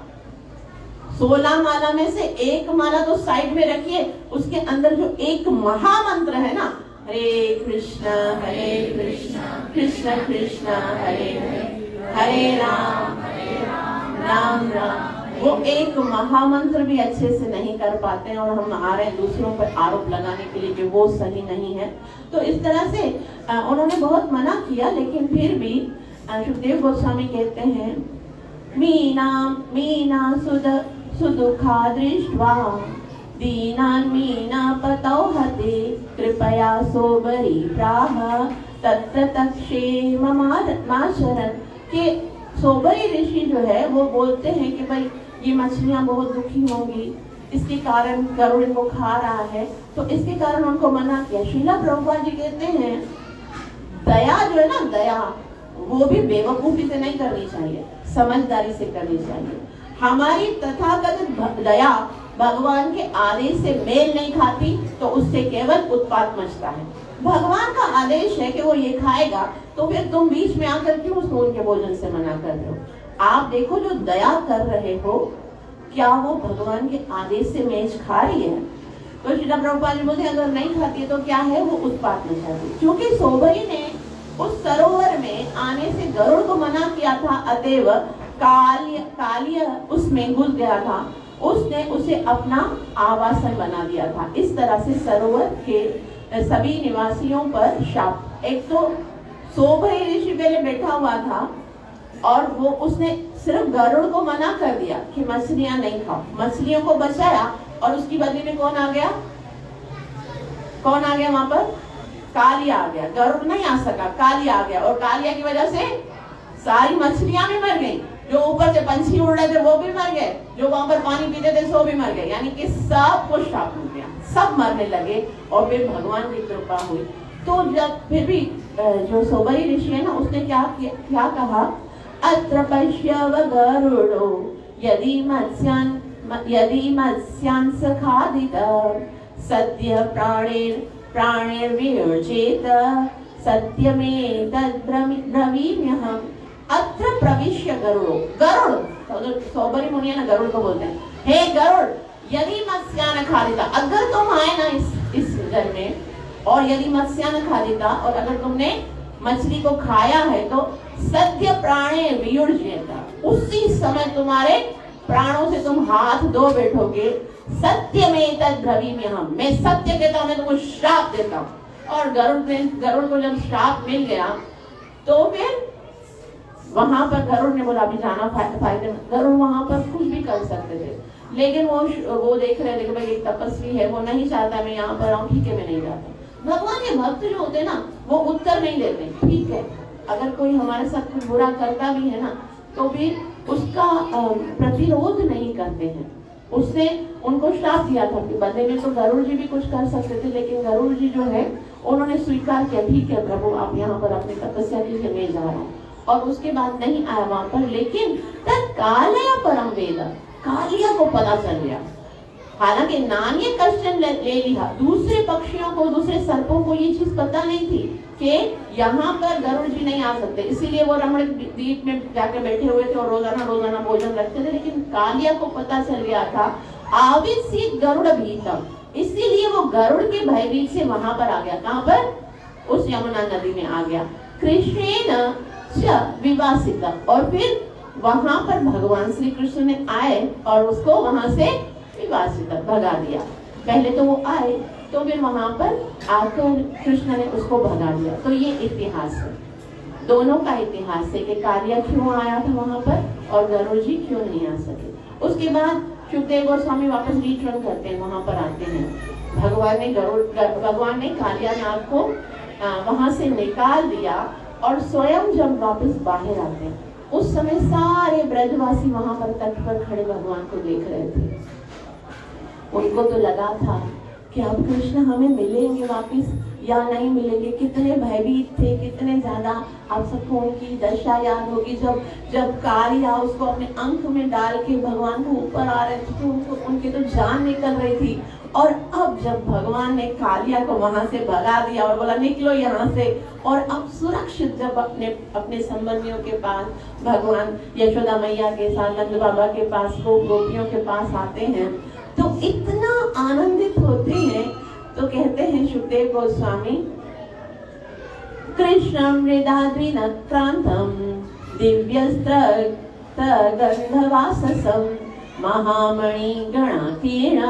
16 माला में से एक माला तो साइड में रखिए, उसके अंदर जो एक महामंत्र है ना, हरे कृष्णा कृष्ण कृष्ण हरे हरे राम राम राम, वो एक महामंत्र भी अच्छे से नहीं कर पाते हैं और हम आ रहे हैं दूसरों पर आरोप लगाने के लिए कि वो सही नहीं है। तो इस तरह से उन्होंने बहुत मना किया, लेकिन फिर भी सुखदेव गोस्वामी कहते हैं, मीना सुदुखा दृष्ट्वा दीनान् मीना पतौ हते कृपया सोबरी प्राह तत्र तक्षे ममाचरण। के सोबरी ऋषि जो है वो बोलते हैं कि भाई ये मछलियां बहुत दुखी होंगी, इसके कारण गरुड़ इनको खा रहा है, तो इसके कारण उनको मना किया। श्रीला प्रभुपाद जी कहते हैं दया जो है ना, दया वो भी बेवकूफी से नहीं करनी चाहिए, समझदारी से करनी चाहिए। हमारी तथाकथित दया भगवान के आदेश से मेल नहीं खाती तो उससे केवल उत्पात मचता है। भगवान का आदेश है कि वो ये खाएगा, तो फिर तुम बीच में आकर क्यों उसको उनके भोजन से मना कर रहे हो? आप देखो जो दया कर रहे हो, क्या वो भगवान के आदेश से मेज खा रही है? तो श्रीला प्रभुपाद जी बोलते अगर नहीं खाती है तो क्या है, वो उत्पात मचाती। क्योंकि सोबरी ने उस सरोवर में आने से गरुड़ को मना किया था, अतएव कालिय उसमें घुस गया था, उसने उसे अपना आवासन बना दिया था। इस तरह से सरोवर के सभी निवासियों पर शाप। एक तो सोबरी ऋषि पहले बैठा हुआ था और वो उसने सिर्फ गरुड़ को मना कर दिया कि मछलियां नहीं खाओ, मछलियों को बचाया, और उसकी बदले में कौन आ गया वहां पर? कालिया आ गया। गरुड़ नहीं आ सका, कालिया आ गया, और कालिया की वजह से सारी मछलियां भी मर गई। जो ऊपर से पंछी उड़ रहे थे वो भी मर गए, जो वहां पर पानी पीते थे वो भी मर गए। यानी कि सब कुछ शाप हो गया, सब मरने लगे, और फिर भगवान की कृपा हुई। तो जब फिर भी जो सोबरी ऋषि है ना, उसने क्या कहा, अत्र पश्यव गरुड़ो यदि मत्स्यान् खादित सद्य प्राणैर्वियुज्येत सत्यमेतद् ब्रवीम्यहम्। अत्र प्रविश्य गरुड़, सोबरी मुनि ना गरुड़ को बोलते हैं, हे गरुड़ यदि मत्स्यान् खादिता, अगर तुम आए ना इस घर में, और यदि मत्स्यान् खादिता, और अगर तुमने मछली को खाया है, तो सत्य प्राणे वियुज्येता, उसी समय तुम्हारे प्राणों से तुम हाथ धो बैठोगे। सत्यमेतद् ब्रवीम्यहम्, मैं सत्य कहता हूं, मैं तुमको श्राप देता हूं। और गरुड़ को जब श्राप मिल गया तो फिर वहां पर गरुड़ ने बोला अभी जाना फायदे में। गरुड़ वहां पर कुछ भी कर सकते थे, लेकिन वो देख रहे थे कि भाई एक तपस्वी है, वो नहीं चाहता मैं यहाँ पर आऊँ, ठीक है मैं नहीं जाता। भगवान के भक्त जो होते हैं ना, वो उत्तर नहीं देते, ठीक है, अगर कोई हमारे साथ कुछ बुरा करता भी है ना, तो भी उसका प्रतिरोध नहीं करते हैं। उससे उनको श्राप दिया था कि बदले में तो गरुड़ जी भी कुछ कर सकते थे, लेकिन गरुड़ जी जो है उन्होंने स्वीकार किया, ठीक है प्रभु आप यहाँ पर अपनी तपस्या कीजिए, मैं जा रहा हूँ। और उसके बाद नहीं आया वहां पर, लेकिन तत्कालया परम वेद, कालिया को पता चल गया। हालांकि नान्य क्वेश्चन ले लिया, दूसरे पक्षियों को, दूसरे सर्पों को ये चीज पता नहीं थी कि यहाँ पर गरुड़ जी नहीं आ सकते, इसीलिए वो रमण द्वीप में जाकर बैठे हुए थे और रोजाना भोजन रखते थे। लेकिन कालिया को पता चल गया था, आविष्यत गरुड़ भीतम, इसीलिए वो गरुड़ के भयभीत से वहां पर आ गया। कहां पर? उस यमुना नदी में आ गया। कृष्णेन च विवासिता, और फिर वहां पर भगवान श्री कृष्ण ने आए और उसको वहां से विवासिता भगा दिया। पहले तो वो आए, तो फिर वहां पर आकर कृष्ण ने उसको भगा दिया। तो ये इतिहास है, दोनों का इतिहास है कि कालिया क्यों आया था वहां पर और गरुड़ जी क्यों नहीं आ सके। उसके बाद सुखदेव गोस्वामी वापस रिटर्न करते हैं, वहां पर आते हैं। भगवान ने कालिया नाग को वहां से निकाल दिया और स्वयं जब वापस बाहर आते हैं, उस समय सारे ब्रजवासी वहां पर तट पर खड़े भगवान को देख रहे थे। उनको तो लगा था कि अब कृष्ण हमें मिलेंगे वापस या नहीं मिलेंगे। कितने भयभीत थे, कितने ज्यादा। आप सबको उनकी दशा याद होगी, जब कालिया उसको अपने अंक में डाल के भगवान को ऊपर आ रहे थे तो उनकी तो जान निकल रही थी। और अब जब भगवान ने कालिया को वहां से भगा दिया और बोला निकलो यहाँ से, और अब सुरक्षित जब अपने संबंधियों के पास भगवान यशोदा मैया के साथ नंद बाबा के पास को गोपियों के पास आते हैं तो इतना आनंदित होते हैं। तो कहते हैं सुखदेव गोस्वामी, कृष्णं मृदाद्रिनक्रान्तं दिव्यस्त्र गन्धवाससं महामणिगणातीर्ण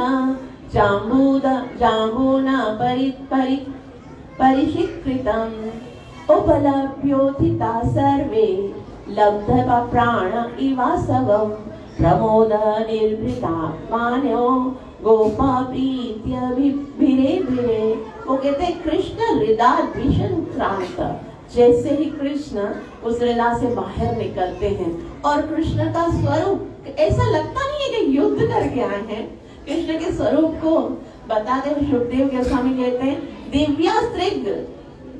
जाम्बूना परिष्कृतम् उपलभ्योथिता सर्वे लब्धवा प्राण इवासवम् प्रमोद निर्भृता मान्यो गोपा प्रीत्य भिरे। वो कहते कृष्ण हृदय भीषण क्रांत, जैसे ही कृष्ण उस हृदय से बाहर निकलते हैं और कृष्ण का स्वरूप ऐसा लगता नहीं है कि युद्ध करके आए हैं। कृष्ण के स्वरूप को बताते हुए सुखदेव गोस्वामी कहते हैं दिव्यास्त्रिग,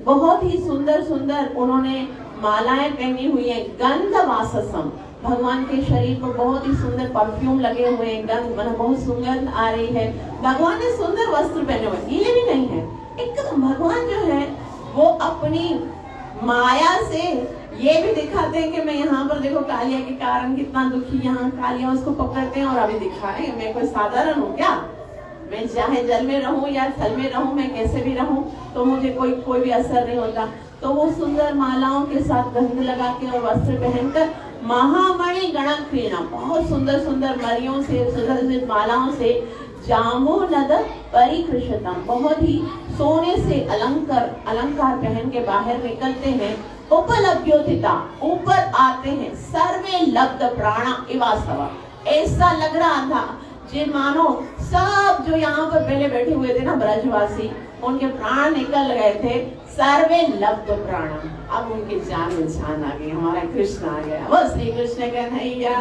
बहुत ही सुंदर सुंदर उन्होंने मालाएं पहनी हुई है। गंध वाससम, भगवान के शरीर को बहुत ही सुंदर परफ्यूम लगे हुए हैं, गंध मतलब बहुत सुगंध आ रही है। भगवान ने सुंदर वस्त्र पहने हुए, गीले भी नहीं है एकदम। भगवान जो है वो अपनी माया से ये भी दिखाते हैं कि मैं यहाँ पर देखो कालिया के कारण कितना दुखी, यहाँ कालिया उसको पकड़ते हैं और अभी दिखा रहे हैं मैं कोई साधारण हूँ क्या, मैं चाहे जल में रहूं या थल में रहूं, मैं कैसे भी रहूं तो मुझे कोई भी असर नहीं होता। तो वो सुंदर मालाओं के साथ गंध लगा के और वस्त्र पहनकर महामणि गणक्रीणा, बहुत सुंदर सुंदर मणियों से सुंदर मालाओं से जाम्बू नद परिकृष्टम, बहुत ही सोने से अलंकार पहन के बाहर निकलते हैं। उपलभ्योथिता, ऊपर आते हैं। सर्वे लब्ध प्राणा इवासवा, ऐसा लग रहा था जे मानो सब जो यहाँ पर पहले बैठे हुए थे ना ब्रजवासी, उनके प्राण निकल गए थे। सर्वे लब्ध प्राण, अब उनकी जान में जान आ गई, हमारा कृष्ण आ गया, वो श्री कृष्ण कन्हैया।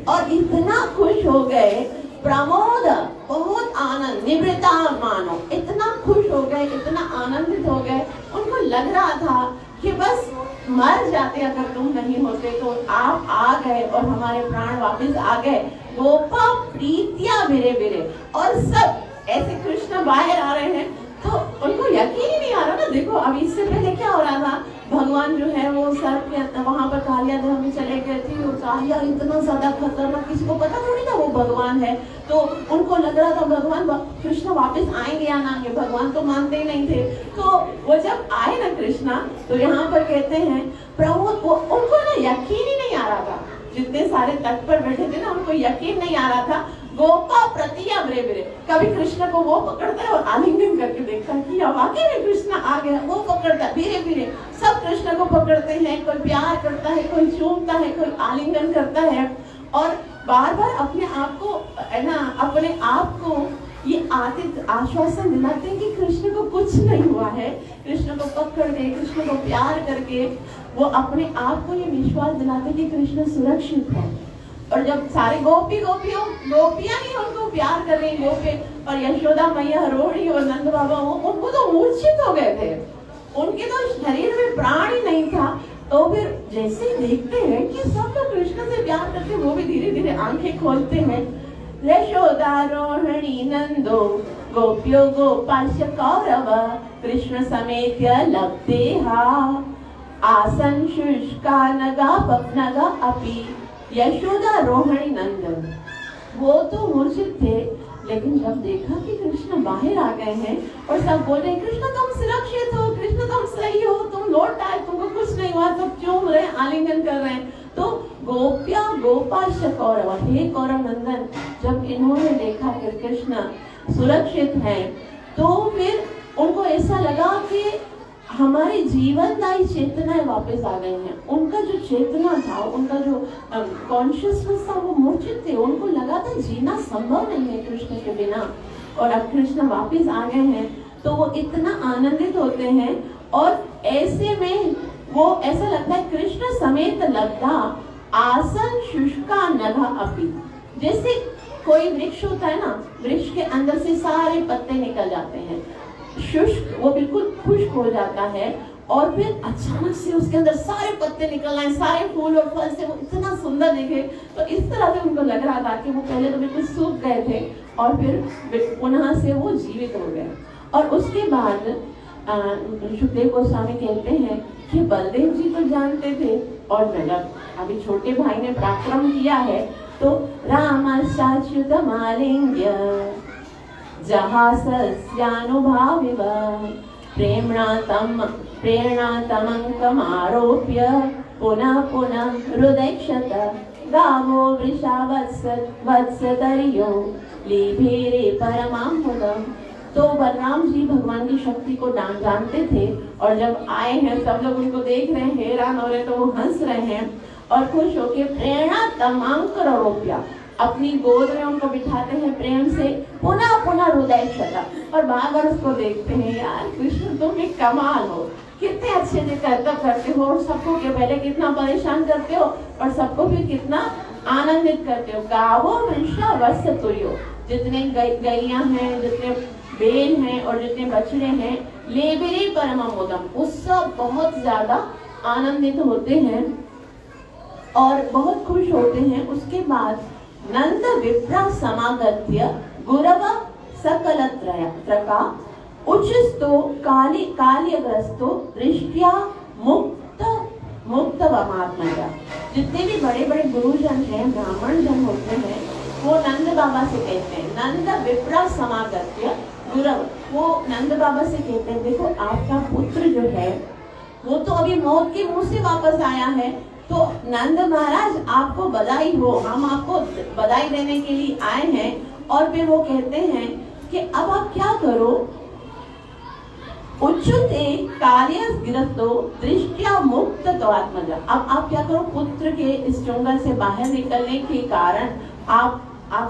और इतना खुश हो गए, प्रमोद, बहुत आनंद, निवृत्ता मानो, इतना खुश हो गए, इतना आनंदित हो गए। उनको लग रहा था कि बस मर जाते अगर तुम नहीं होते, तो आप आ गए और हमारे प्राण वापस आ गए। गोपा प्रीतिया बिरे बिरे, और सब ऐसे कृष्ण बाहर आ रहे हैं तो उनको यकीन ही नहीं आ रहा ना। देखो अब इससे पहले क्या हो रहा था, भगवान जो है वो सर वहां पर कालिया धाम में चले गए थे, और कालिया इतना ज्यादा खतरनाक, किसी को पता थोड़ी था वो भगवान है। तो उनको लग रहा था भगवान कृष्ण वापस आएंगे या ना आएंगे, भगवान तो मानते ही नहीं थे। तो वो जब आए ना कृष्णा, तो यहाँ पर कहते हैं प्रभु, उनको ना यकीन ही नहीं आ रहा था, जितने सारे तट पर बैठे थे ना उनको यकीन नहीं आ रहा था। गोपा प्रतिया ब्रे ब्रे, कभी कृष्ण को वो पकड़ता है और आलिंगन करके देखता है कि वाकई में कृष्ण आ गया, वो पकड़ता है धीरे धीरे, सब कृष्ण को पकड़ते हैं, कोई प्यार करता है, कोई चूमता है, कोई आलिंगन करता है, और बार बार अपने आप को है ना, अपने आप को ये आश्वासन दिलाते हैं कि कृष्ण को कुछ नहीं हुआ है। कृष्ण को पकड़ के, कृष्ण को प्यार करके वो अपने आप को ये विश्वास दिलाते कि कृष्ण सुरक्षित है। और जब सारे गोपियां ही उनको प्यार कर रही, गोपी और यशोदा मैया, रोहिणी और नंद बाबा, उनको तो मूर्छित हो गए थे, उनके तो शरीर में प्राण ही नहीं था। तो फिर जैसे ही देखते हैं कि सब लोग कृष्ण से प्यार करते, वो भी धीरे धीरे आंखें खोलते हैं। यशोदा रोहिणी नंदो गोप्यो गोपाश्च कौरव कृष्ण समेत्य लब्धेहा आसन शुष्का नगा अपि। यशोदा रोहिणी नंदन वो तो मूर्छित थे, लेकिन जब देखा कि कृष्ण बाहर आ गए हैं और सब बोल रहे हैं कृष्ण तुम सुरक्षित हो, कृष्ण तुम सही हो, तुम लौट आए, तुमको कुछ नहीं हुआ, सब चूम रहे, आलिंगन कर रहे हैं, तो गोप्या गोपाश कौरव, हे कौरव नंदन, जब इन्होंने देखा कि कृष्ण सुरक्षित हैं, तो फिर उनको ऐसा लगा कि हमारी जीवनदायी चेतनाएं वापस आ गई हैं। उनका जो चेतना था, उनका जो कॉन्शियसनेस था, वो मूर्छित थे। उनको लगा था जीना संभव नहीं है कृष्ण के बिना, और अब कृष्ण वापस आ गए हैं तो वो इतना आनंदित होते हैं। और ऐसे में वो ऐसा लगता है कृष्ण समेत लब्धा आसन शुष्का नभा अपि, जैसे कोई वृक्ष होता है ना, वृक्ष के अंदर से सारे पत्ते निकल जाते हैं, शुष्क, वो बिल्कुल खुश्क हो जाता है, और फिर अचानक से उसके अंदर सारे पत्ते निकल आए, सारे फूल और फल से वो इतना सुंदर दिखे। तो इस तरह से उनको लग रहा था कि वो पहले तो बिल्कुल सूख गए थे और फिर पुनः से वो जीवित हो गए। और उसके बाद सुखदेव गोस्वामी कहते हैं कि बलदेव जी तो जानते थे, और जब अभी छोटे भाई ने पराक्रम किया है तो रामश्चाच्युत मालिंग्य जहासस्यानुभाविव प्रेम्णातमङ्कमारोप्य पुनः पुनः हृदयक्षत गावो वृषा वत्सतर्यो लीभीरे परमाम्बुदम्। तो बलराम जी भगवान की शक्ति को जानते थे, और जब आए हैं सब लोग उनको देख रहे हैं, हैरान हो रहे, तो वो हंस रहे हैं और खुश होके प्रेरणा तमांकरोप्या, अपनी गोद में उनको बिठाते हैं प्रेम से, पुनः पुनः हृदय क्षता, और बार बार उसको देखते हैं, यार कृष्ण तुम एक कमाल हो, कितने अच्छे से कर्तव्य करते हो, और सबको के पहले कितना परेशान करते हो और सबको भी कितना आनंदित करते हो। गावो वृषा वत्स तुर्यो, जितने गैया हैं, जितने बेल हैं और जितने बछड़े हैं, लेबिरे परमामोदम, उससे बहुत ज्यादा आनंदित होते हैं और बहुत खुश होते हैं। उसके बाद नंद विप्रा समागत्य गुरव सकलत्रका उच्चस्तो कालियग्रस्तो दृष्टिया मुक्त वमात्मजा। जितने भी बड़े बड़े गुरुजन हैं, ब्राह्मण जन होते हैं, वो नंद बाबा से कहते हैं, नंद विप्रा समागत्य गुरव, वो नंद बाबा से कहते हैं देखो आपका पुत्र जो है वो तो अभी मौत के मुंह से वापस आया है, तो नंद महाराज आपको बधाई हो, हम आपको बधाई देने के लिए आए हैं। और फिर वो कहते हैं कि अब आप क्या करो, उच्चते कार्यग्रस्तो दृष्टिया मुक्त त्वात्मजा, अब आप क्या करो, पुत्र के इस चुंगल से बाहर निकलने के कारण आप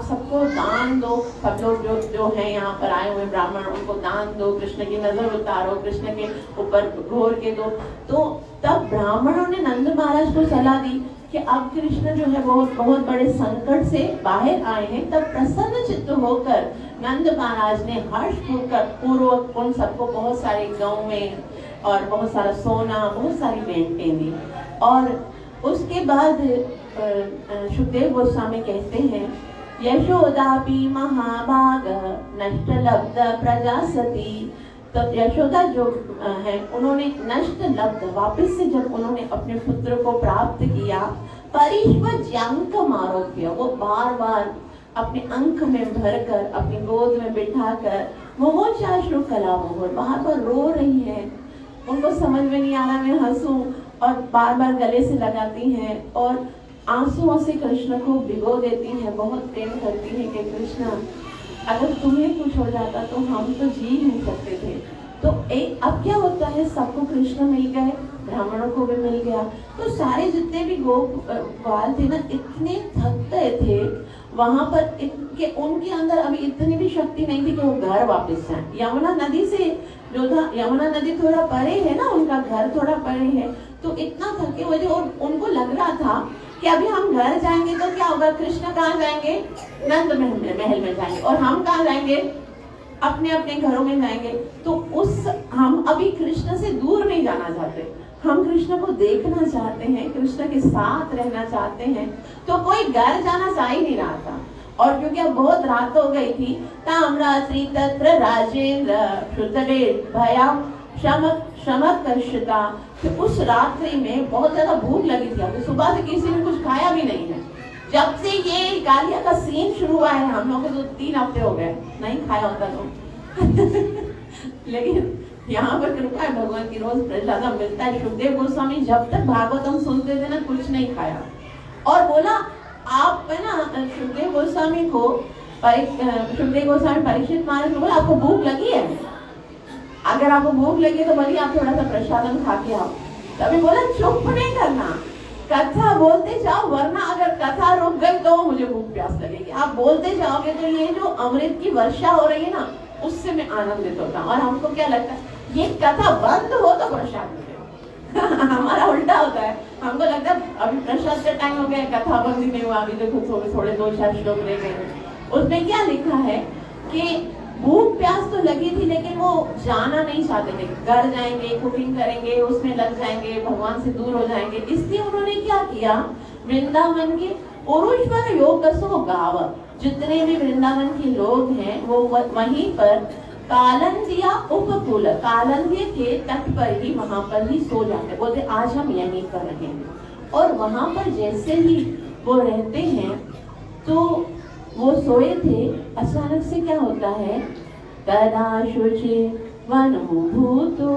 सबको दान दो, सब लोग जो हैं यहाँ पर आए हुए ब्राह्मण, उनको दान दो, कृष्ण की नजर उतारो, कृष्ण के ऊपर घोर के दो। तो तब ब्राह्मणों ने नंद महाराज को सलाह दी कि अब कृष्ण जो है बहुत बड़े संकट से बाहर आए हैं। तब प्रसन्न चित्त होकर नंद महाराज ने हर्ष पूर्वक उन सबको बहुत सारे गौवें और बहुत सारा सोना, बहुत सारी भेंटें दी। और उसके बाद सुखदेव गोस्वामी कहते हैं यशोदापि महाभाग नष्ट लब्ध प्रजा सती। तो यशोदा जो है उन्होंने नष्ट लब्ध, वापस से जब उन्होंने अपने पुत्र को प्राप्त किया, परिष्वज्यांक आरोप्य, वो बार बार अपने अंक में भरकर अपनी गोद में बिठाकर मोमोचाश्रु कलामोह बार बार रो रही है। उनको समझ में नहीं आ रहा मैं हंसूं, और बार बार गले से लगाती हैं और आंसुओं से कृष्ण को भिगो देती हैं, बहुत प्रेम करती हैं कि कृष्ण अगर तुम्हें कुछ हो जाता तो हम तो जी नहीं सकते थे। तो अब क्या होता है, सबको कृष्ण मिल गए, ब्राह्मणों को भी मिल गया, तो सारे जितने भी ग्वाल थे ना, इतने थक गए थे वहां पर कि उनके अंदर अभी इतनी भी शक्ति नहीं थी कि वो घर वापस जाए। यमुना नदी से जो था, यमुना नदी थोड़ा परे है ना, उनका घर थोड़ा परे है, तो इतना थके हुए थे और उनको लग रहा था कि अभी हम घर जाएंगे तो क्या होगा, कृष्ण कहाँ जाएंगे, नंद महल में जाएंगे, और हम कहाँ जाएंगे, अपने अपने घरों में जाएंगे। तो हम अभी कृष्ण से दूर नहीं जाना चाहते, हम कृष्ण को देखना चाहते हैं, कृष्ण के साथ रहना चाहते हैं। तो कोई घर जाना चाह ही नहीं रहा था। और क्योंकि अब बहुत रात हो गई थी, ताम्रात्रि तत्र राजेंद्र श्रुतवे भयाम शमकर्षिता, तो उस रात्रि में बहुत ज्यादा भूख लगी थी। अभी सुबह से किसी ने कुछ खाया भी नहीं है, जब से ये कालिया का सीन शुरू हुआ है, हम लोग को तो 3 हफ्ते हो गए नहीं खाया होता तो लेकिन यहाँ पर कृपा है भगवान की, रोज प्रसाद मिलता है। सुखदेव गोस्वामी जब तक भागवतम सुनते थे ना, कुछ नहीं खाया और बोला आप है ना, सुखदेव गोस्वामी परीक्षित महाराज को बोला आपको भूख लगी है, अगर आपको भूख लगी तो बोलिए आप थोड़ा सा प्रसादम खा के आओ। तभी बोला चुप नहीं करना, कथा बोलते जाओ, वरना अगर कथा रुक गई तो मुझे भूख प्यास लगेगी। आप बोलते जाओगे तो ये जो अमृत की वर्षा हो रही है ना, उससे मैं आनंदित होता हूँ। और हमको क्या लगता है ये कथा बंद हो तो प्रसाद मिले हमारा उल्टा होता है, हमको लगता है अभी प्रसाद का टाइम हो गया, कथा बंद ही नहीं हुआ, अभी देखो थोड़े 2-4 श्लोक रह गए। उसमें क्या लिखा है कि भूख प्यास तो लगी थी लेकिन वो जाना नहीं चाहते थे, घर जाएंगे, कुकिंग करेंगे, उसमें लग जाएंगे, भगवान से दूर हो जाएंगे। इसलिए उन्होंने क्या किया, वृंदावन के पुरुषवर योग कसो गाव, जितने भी वृंदावन के लोग हैं वो वहीं पर कालंदिया उपकूल, कालंदिया के तट पर ही वहां पर ही सो जाते, बोलते आज हम यहीं पर रहेंगे। और वहां पर जैसे ही वो रहते हैं तो वो सोए थे, अचानक से क्या होता है, तदा शुचि वनभूतो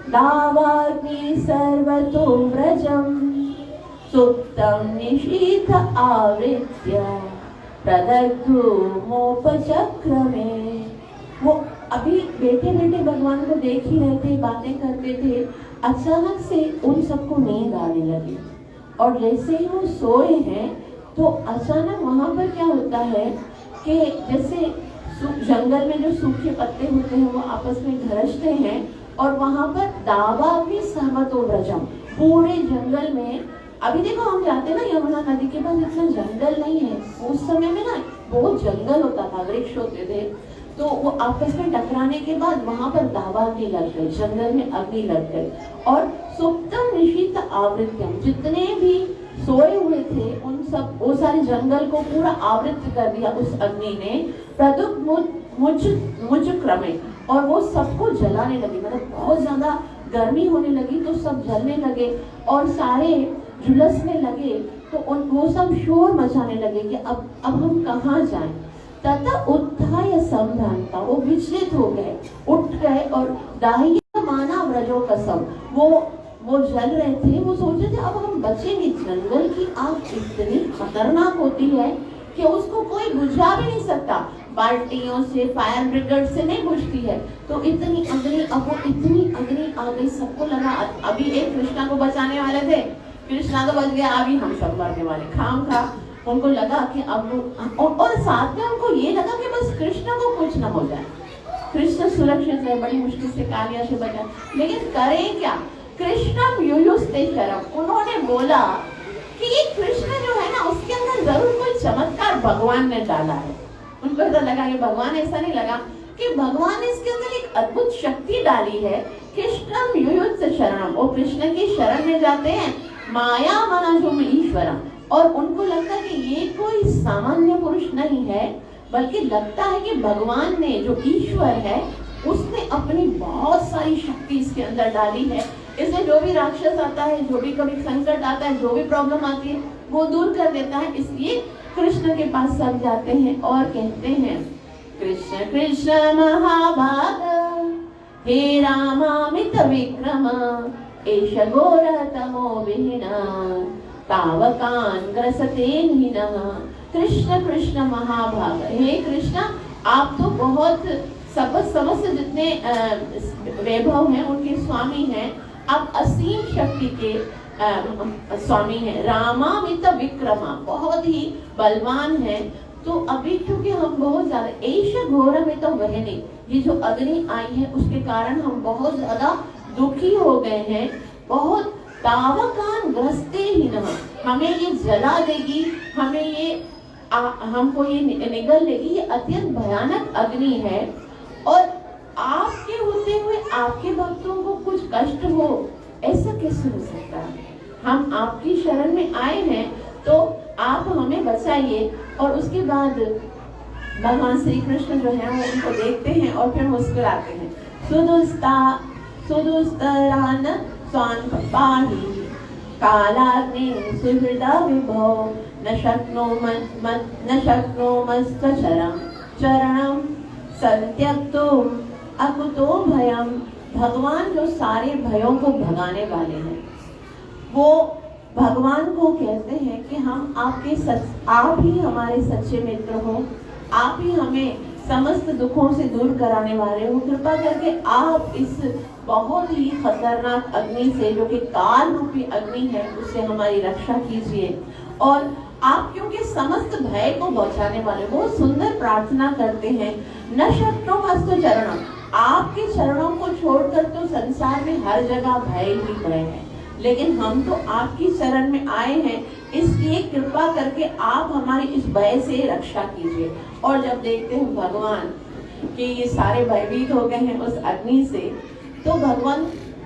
दावाग्नि सर्वतो व्रजम सुप्तम निशीथ आवृत्य प्रदग्धो मोपचक्रमे। वो अभी बैठे बैठे भगवान को देख ही रहे थे, बातें करते थे, अचानक से उन सबको नींद आने लगी। और जैसे ही वो सोए हैं तो अचानक वहां पर क्या होता है कि जैसे जंगल में जो सूखे पत्ते होते हैं वो आपस में घरसते हैं, और वहां पर दावा भी सर्वतो व्रजम, पूरे जंगल में। अभी देखो हम जाते ना यमुना नदी के पास, इतना जंगल नहीं है, उस समय में ना बहुत जंगल होता था, वृक्ष होते थे, तो वो आपस में टकराने के बाद वहां पर दावा अग्नि लग गई, जंगल में अग्नि लग गई। और सुप्तम निशीत आवृत्यम, जितने भी सोए हुए थे उन सब, वो सारे जंगल को पूरा आवृत कर दिया उस अग्नि ने, प्रदुप मुझ क्रमे, और वो सबको जलाने लगी, मतलब बहुत ज्यादा गर्मी होने लगी तो सब जलने लगे और सारे झुलसने लगे। तो वो सब शोर मचाने लगे कि अब हम कहाँ जाएं। तथा उत्थाय संभ्रांता, वो विचलित हो गए, उठ गए और दाह्य माना व्रजो कसम, वो जल रहे थे, वो सोच रहे थे अब हम बचेंगे। जंगल की आग इतनी खतरनाक होती है कि उसको कोई बुझा भी नहीं सकता, बाल्टियों से, फायर ब्रिगेड से नहीं बुझती है। तो इतनी अग्नि, अब वो इतनी अग्नि आ गई, सबको लगा अभी एक कृष्णा को बचाने वाले थे, कृष्णा तो बच गया, अभी हम सब मरने वाले, खाम खा। उनको लगा कि अब और साथ में उनको ये लगा कि बस कृष्ण को कुछ ना हो जाए, कृष्ण सुरक्षित है, बड़ी मुश्किल से कालिया से बचा। लेकिन करें क्या, कृष्णम युयुस्ते शरम, उन्होंने बोला कि ये कृष्ण जो है ना, उसके अंदर जरूर कोई चमत्कार भगवान ने डाला है। उनको ऐसा लगा कि भगवान, ऐसा नहीं लगा कि भगवान ने इसके अंदर एक अद्भुत शक्ति डाली है। कृष्णम युयुस्ते शरणम, वो कृष्ण की शरण में जाते हैं, माया मनाजुम ईश्वरम, और उनको लगता है कि ये कोई सामान्य पुरुष नहीं है, बल्कि लगता है कि भगवान ने, जो ईश्वर है, उसने अपनी बहुत सारी शक्ति इसके अंदर डाली है। इसलिए जो भी राक्षस आता है, जो भी कभी संकट आता है, जो भी प्रॉब्लम आती है, वो दूर कर देता है। इसलिए कृष्ण के पास सब जाते हैं और कहते हैं, कृष्ण कृष्ण महाभाग हे रामामित विक्रम एष घोर तमो विहीना तावकान ग्रसते हीनः। कृष्ण कृष्ण महाभाग, हे कृष्ण आप तो बहुत समस्त जितने वैभव हैं उनके स्वामी हैं, आप असीम शक्ति के स्वामी हैं। रामामित विक्रमा, बहुत ही बलवान है। तो अभी क्योंकि हम बहुत ज्यादा ऐश घोरमित वहने, ये जो अग्नि आई है उसके कारण हम बहुत ज्यादा दुखी हो गए हैं, बहुत तावकान ग्रस्ते ही न, हमें ये जला देगी, हमें ये हमको ये निगल लेगी, ये अत्यंत भयानक अग्नि है। और आपके होते हुए आपके भक्तों को कुछ कष्ट हो, ऐसा कैसे हो सकता है। हम आपकी शरण में आए हैं तो आप हमें बचाइए। और उसके बाद भगवान श्री कृष्ण जो है वो उनको देखते हैं और फिर मुस्कुराते हैं, सुदुस्तरान स्वान पाहि कालाग्नि सुहृदा विभो न शक्नोमस्त्वचरं चरणं संत्यक्तुम अकुतो भयम। भगवान जो सारे भयों को भगाने वाले हैं, वो भगवान को कहते हैं कि हम आप ही हमारे सच्चे मित्र हो, आप ही हमें समस्त दुखों से दूर कराने वाले हो। कृपा करके आप इस बहुत ही खतरनाक अग्नि से, जो कि काल रूपी अग्नि है, उससे हमारी रक्षा कीजिए। और आप क्योंकि समस्त भय को बचाने वाले, बहुत सुंदर प्रार्थना करते हैं। न शक्नोमस्तु चरणम, आपके चरणों को छोड़कर तो संसार में हर जगह भय ही भय है, लेकिन हम तो आपकी शरण में आए हैं, इसलिए कृपा करके आप हमारी इस भय से रक्षा कीजिए। और जब देखते हैं भगवान कि ये सारे भयभीत हो गए हैं उस अग्नि से, तो भगवान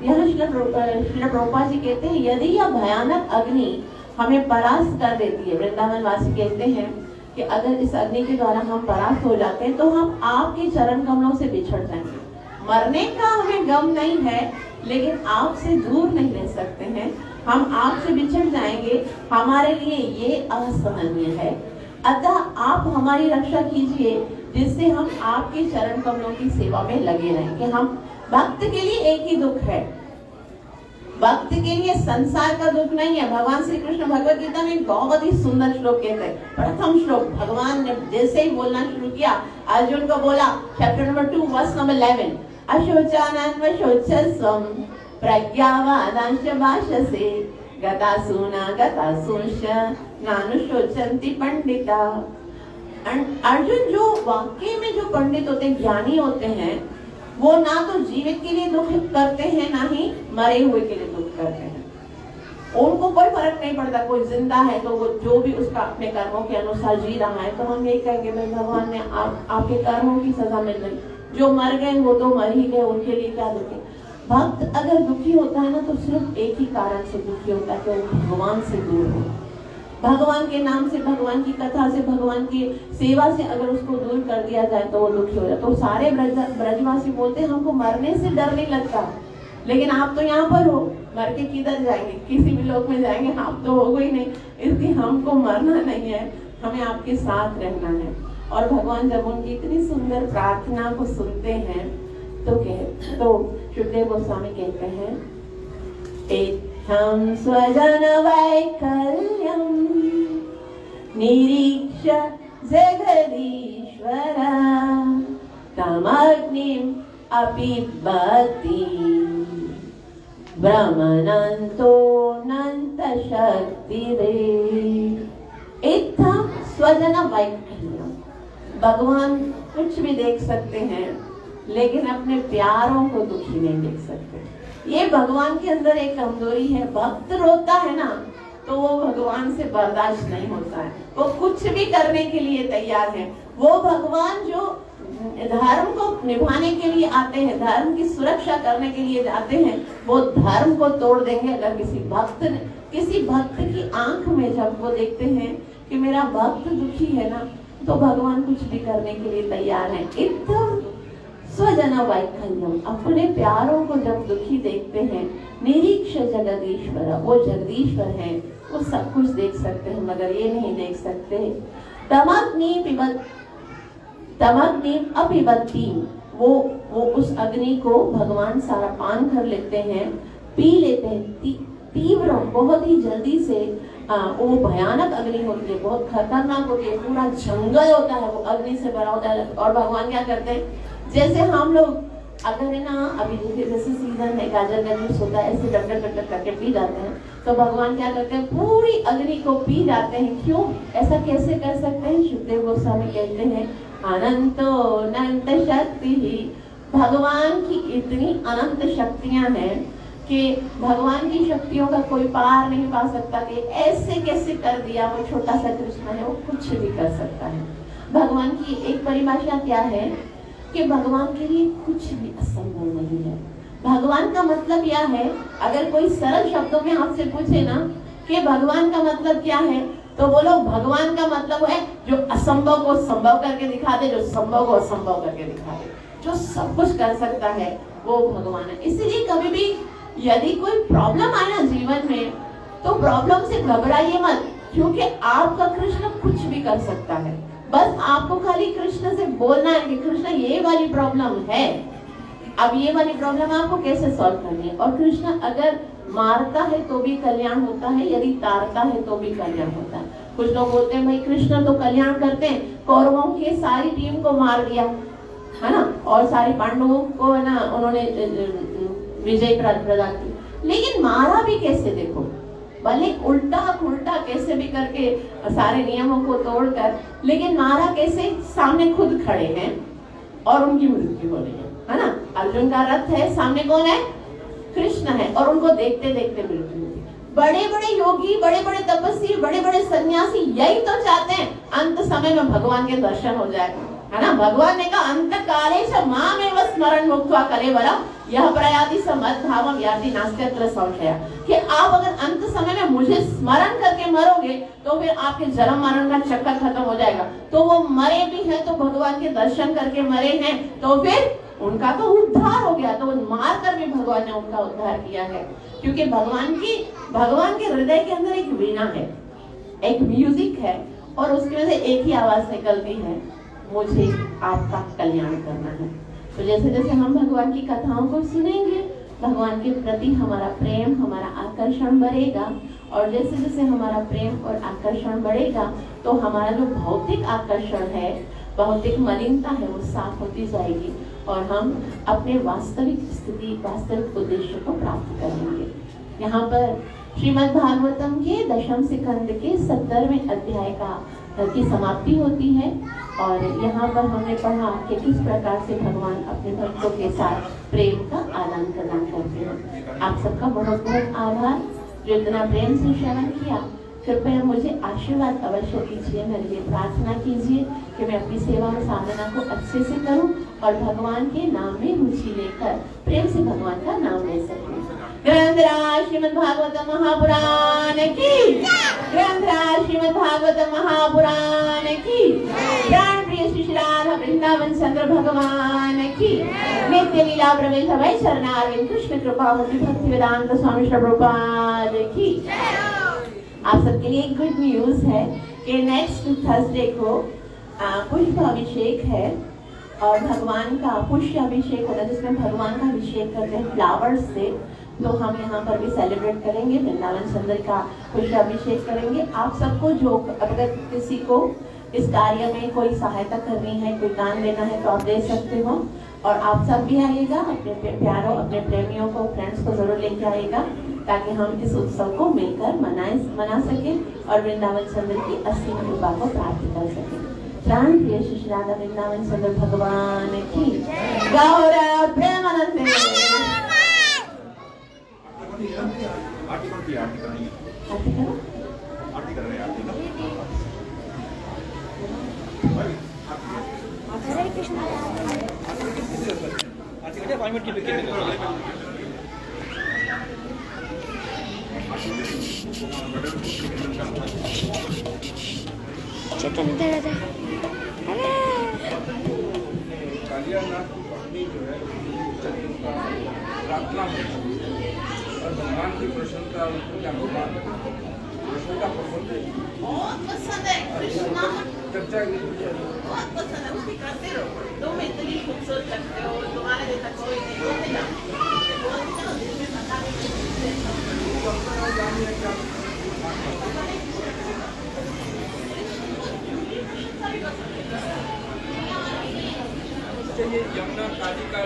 यह श्रील प्रभुपाद जी कहते हैं, यदि यह भयानक अग्नि हमें परास्त कर देती है, वृंदावन वासी कहते हैं कि अगर इस अग्नि के द्वारा हम परास्त हो जाते हैं तो हम आपके चरण कमलों से बिछड़ जाएंगे। मरने का हमें गम नहीं है, लेकिन आपसे दूर नहीं रह सकते हैं, हम आपसे बिछड़ जाएंगे, हमारे लिए ये असहनीय है। अतः आप हमारी रक्षा कीजिए, जिससे हम आपके चरण कमलों की सेवा में लगे रहें। कि हम भक्त के लिए एक ही दुख है, भक्त के लिए संसार का दुख नहीं है। भगवान श्री कृष्ण भगवद गीता में एक बहुत ही सुंदर श्लोक कहते हैं। प्रथम श्लोक भगवान ने जैसे ही बोलना शुरू किया, अर्जुन को बोला, chapter number 2 verse number 11, अशोचानन्वशोचस्वं प्रज्ञावादांश भाषसे गतासूना गतासूंश्च नानुशोचन्ति Pandita. Arjun, जो वाकई में जो पंडित होते हैं, ज्ञानी होते हैं, वो ना तो जीवित के लिए दुख करते हैं, ना ही मरे हुए के लिए दुख करते हैं। उनको कोई फर्क नहीं पड़ता, कोई जिंदा है तो वो जो भी उसका अपने कर्मों के अनुसार जी रहा है, तो हम यही कहेंगे भाई भगवान ने आपके कर्मों की सजा मिल गई। जो मर गए वो तो मर ही गए, उनके लिए क्या दुख है। भक्त अगर दुखी होता है ना, तो सिर्फ एक ही कारण से दुखी होता है कि वो भगवान से दूर हो। भगवान के नाम से, भगवान की कथा से, भगवान की सेवा से अगर उसको दूर कर दिया जाए तो वो दुखी हो जाए। तो सारे ब्रजवासी बोलते हैं हमको मरने से डर नहीं लगता, लेकिन आप तो यहाँ पर हो, मर के किधर जाएंगे, किसी भी लोक में जाएंगे, आप तो हो ही नहीं, इसलिए हमको मरना नहीं है, हमें आपके साथ रहना है। और भगवान जब उनकी इतनी सुंदर प्रार्थना को सुनते हैं तो शुकदेव गोस्वामी कहते हैं, हम स्वजन वैकल्यम निरीक्ष जगदीश्वर तमग्निम अपिबति ब्रह्मनंतो नंत शक्तिरे। इत्थम स्वजन वैकल्यम, भगवान कुछ भी देख सकते हैं, लेकिन अपने प्यारों को दुखी नहीं देख सकते। ये भगवान के अंदर एक कमजोरी है। भक्त रोता है ना, तो वो भगवान से बर्दाश्त नहीं होता है, वो कुछ भी करने के लिए तैयार है। वो भगवान जो धर्म को निभाने के लिए आते हैं, धर्म की सुरक्षा करने के लिए जाते हैं, वो धर्म को तोड़ देंगे। अगर किसी भक्त की आंख में जब वो देखते हैं कि मेरा भक्त दुखी है ना, तो भगवान कुछ भी करने के लिए तैयार है। इत्थम स्वजन वैकल्यम, अपने प्यारों को जब दुखी देखते हैं, निरीक्ष जगदीश्वर, वो जगदीश्वर हैं, वो सब कुछ देख सकते हैं, मगर ये नहीं देख सकते। तमग्नि अपिबति, वो उस अग्नि को भगवान सारा पान कर लेते हैं, पी लेते हैं। तीव्र, बहुत ही जल्दी से वो भयानक अग्नि होती है, बहुत खतरनाक होती है, पूरा जंगल होता है, वो अग्नि से भरा होता है। और भगवान क्या करते हैं, जैसे हम लोग अगर है ना, अभी जैसे सीजन है, गाजर का जूस होता है, ऐसे डंडर करके पी जाते हैं, तो भगवान क्या करते हैं, पूरी अग्नि को पी जाते हैं। क्यों ऐसा कैसे कर सकते हैं? शुकदेव गोस्वामी कहते हैं, अनंतो अनंत शक्ति ही, भगवान की इतनी अनंत शक्तियां हैं कि भगवान की शक्तियों का कोई पार नहीं पा सकता कि ऐसे कैसे कर दिया। वो छोटा सा कृष्ण है, वो कुछ भी कर सकता है। भगवान की एक परिभाषा क्या है कि भगवान के लिए कुछ भी असंभव नहीं है। भगवान का मतलब क्या है? अगर कोई सरल शब्दों में आपसे पूछे ना कि भगवान का मतलब क्या है, तो बोलो भगवान का मतलब है जो असंभव को संभव करके दिखा दे, जो संभव को असंभव करके दिखा दे, जो सब कुछ कर सकता है, वो भगवान है। इसीलिए कभी भी यदि कोई प्रॉब्लम आए ना जीवन में, तो प्रॉब्लम से घबराइए मत, क्योंकि आपका कृष्ण कुछ भी कर सकता है, बस आपको खाली कृष्ण से बोलना है कि कृष्ण ये वाली प्रॉब्लम है, अब ये वाली प्रॉब्लम आपको कैसे सॉल्व करनी है। और कृष्ण अगर मारता है तो भी कल्याण होता है, यदि तारता है तो भी कल्याण होता है। कुछ लोग बोलते हैं भाई कृष्ण तो कल्याण करते हैं, कौरवों की सारी टीम को मार दिया है ना, और सारे पांडवों को है ना उन्होंने विजय प्रदान की, लेकिन मारा भी कैसे देखो, भले उल्टा उल्टा कैसे भी करके सारे नियमों को तोड़कर, लेकिन मारा कैसे, सामने खुद खड़े हैं और उनकी मृत्यु हो रही है ना। अर्जुन का रथ है, सामने कौन है, कृष्ण है, और उनको देखते देखते मृत्यु होती है। बड़े बड़े योगी, बड़े बड़े तपस्वी, बड़े बड़े सन्यासी यही तो चाहते हैं अंत समय में भगवान के दर्शन हो जाए, है ना। भगवान ने कहा अंत काले च मामेव स्मरण मुक्त्वा कलेवरम यह प्रयाति समद्भावम याति नास्त्यत्र संशय, कि आप अगर अंत समय में मुझे स्मरण करके मरोगे तो फिर आपके जन्म मरण का चक्कर खत्म हो जाएगा। तो वो मरे भी हैं तो भगवान के दर्शन करके मरे हैं, तो फिर उनका तो उद्धार हो गया, तो मार कर भी भगवान ने उनका उद्धार किया है। क्योंकि भगवान के हृदय के अंदर एक वीणा है, एक म्यूजिक है, और उसकी वजह से एक ही आवाज निकलती है, मुझे आपका कल्याण करना है। तो जैसे जैसे हम भगवान की कथाओं को सुनेंगे, भगवान के प्रति हमारा प्रेम, हमारा आकर्षण बढ़ेगा, और जैसे जैसे हमारा प्रेम और आकर्षण बढ़ेगा तो हमारा जो भौतिक आकर्षण है, भौतिक मलिनता है, वो साफ होती जाएगी और हम अपने वास्तविक स्थिति, वास्तविक उद्देश्य को प्राप्त करेंगे। यहाँ पर श्रीमद् भागवतम के दशम स्कंद के 17वें अध्याय की समाप्ति होती है, और यहाँ पर हमने पढ़ा कि किस प्रकार से भगवान अपने भक्तों के साथ प्रेम का आदान प्रदान करते हैं। आप सबका बहुत बहुत आभार जो इतना प्रेम से श्रवण किया। कृपया मुझे आशीर्वाद अवश्य दीजिए, मेरे लिए प्रार्थना कीजिए कि मैं अपनी सेवा और साधना को अच्छे से करूं और भगवान के नाम में रुचि लेकर प्रेम से भगवान का नाम ले सकूं। ग्रंथराज श्रीमद् भागवत महापुराण की, ग्रंथराज श्रीमद् भागवत महापुराण की, प्राण प्रिय श्री राधा वृंदावन चंद्र भगवान की, नित्य लीला प्रवेश भय शरणारविंद कृष्ण कृपा मुक्ति भक्ति वेदांत स्वामी श्री प्रभुपाद की। आप सबके लिए एक गुड न्यूज है कि नेक्स्ट थर्सडे को पुष्प अभिषेक है, और भगवान का पुष्प अभिषेक होता है जिसमें भगवान का अभिषेक करते हैं फ्लावर्स से। तो हम यहाँ पर भी सेलिब्रेट करेंगे, वृंदावन चंद्र का पुष्प अभिषेक करेंगे। आप सबको जो अगर किसी को इस कार्य में कोई सहायता करनी है, कोई दान देना है तो आप दे सकते हो, और आप सब भी आइएगा, अपने प्यारों, अपने प्रेमियों को, फ्रेंड्स को जरूर लेके आइएगा, ताकि हम इस उत्सव को मिलकर मना सके और वृंदावन चंद्र की असीम कृपा को प्राप्त कर सके। प्राण प्रिय श्री राधा वृंदावन चंद्र भगवान की गौर प्रेमानंद। हरे कृष्ण। चैतन्य दादा, कालियानाथ की पत्नी जो है प्रार्थना में और भगवान की प्रसन्नता उनको क्या भगवान प्रसन्नता पसंद है, चर्चा बहुत पसंद है, उसकी करते रहो, तुम इतनी खूबसूरत लगते हो, तुम्हारे जैसा कोई नहीं चाहिए। यमुना काली का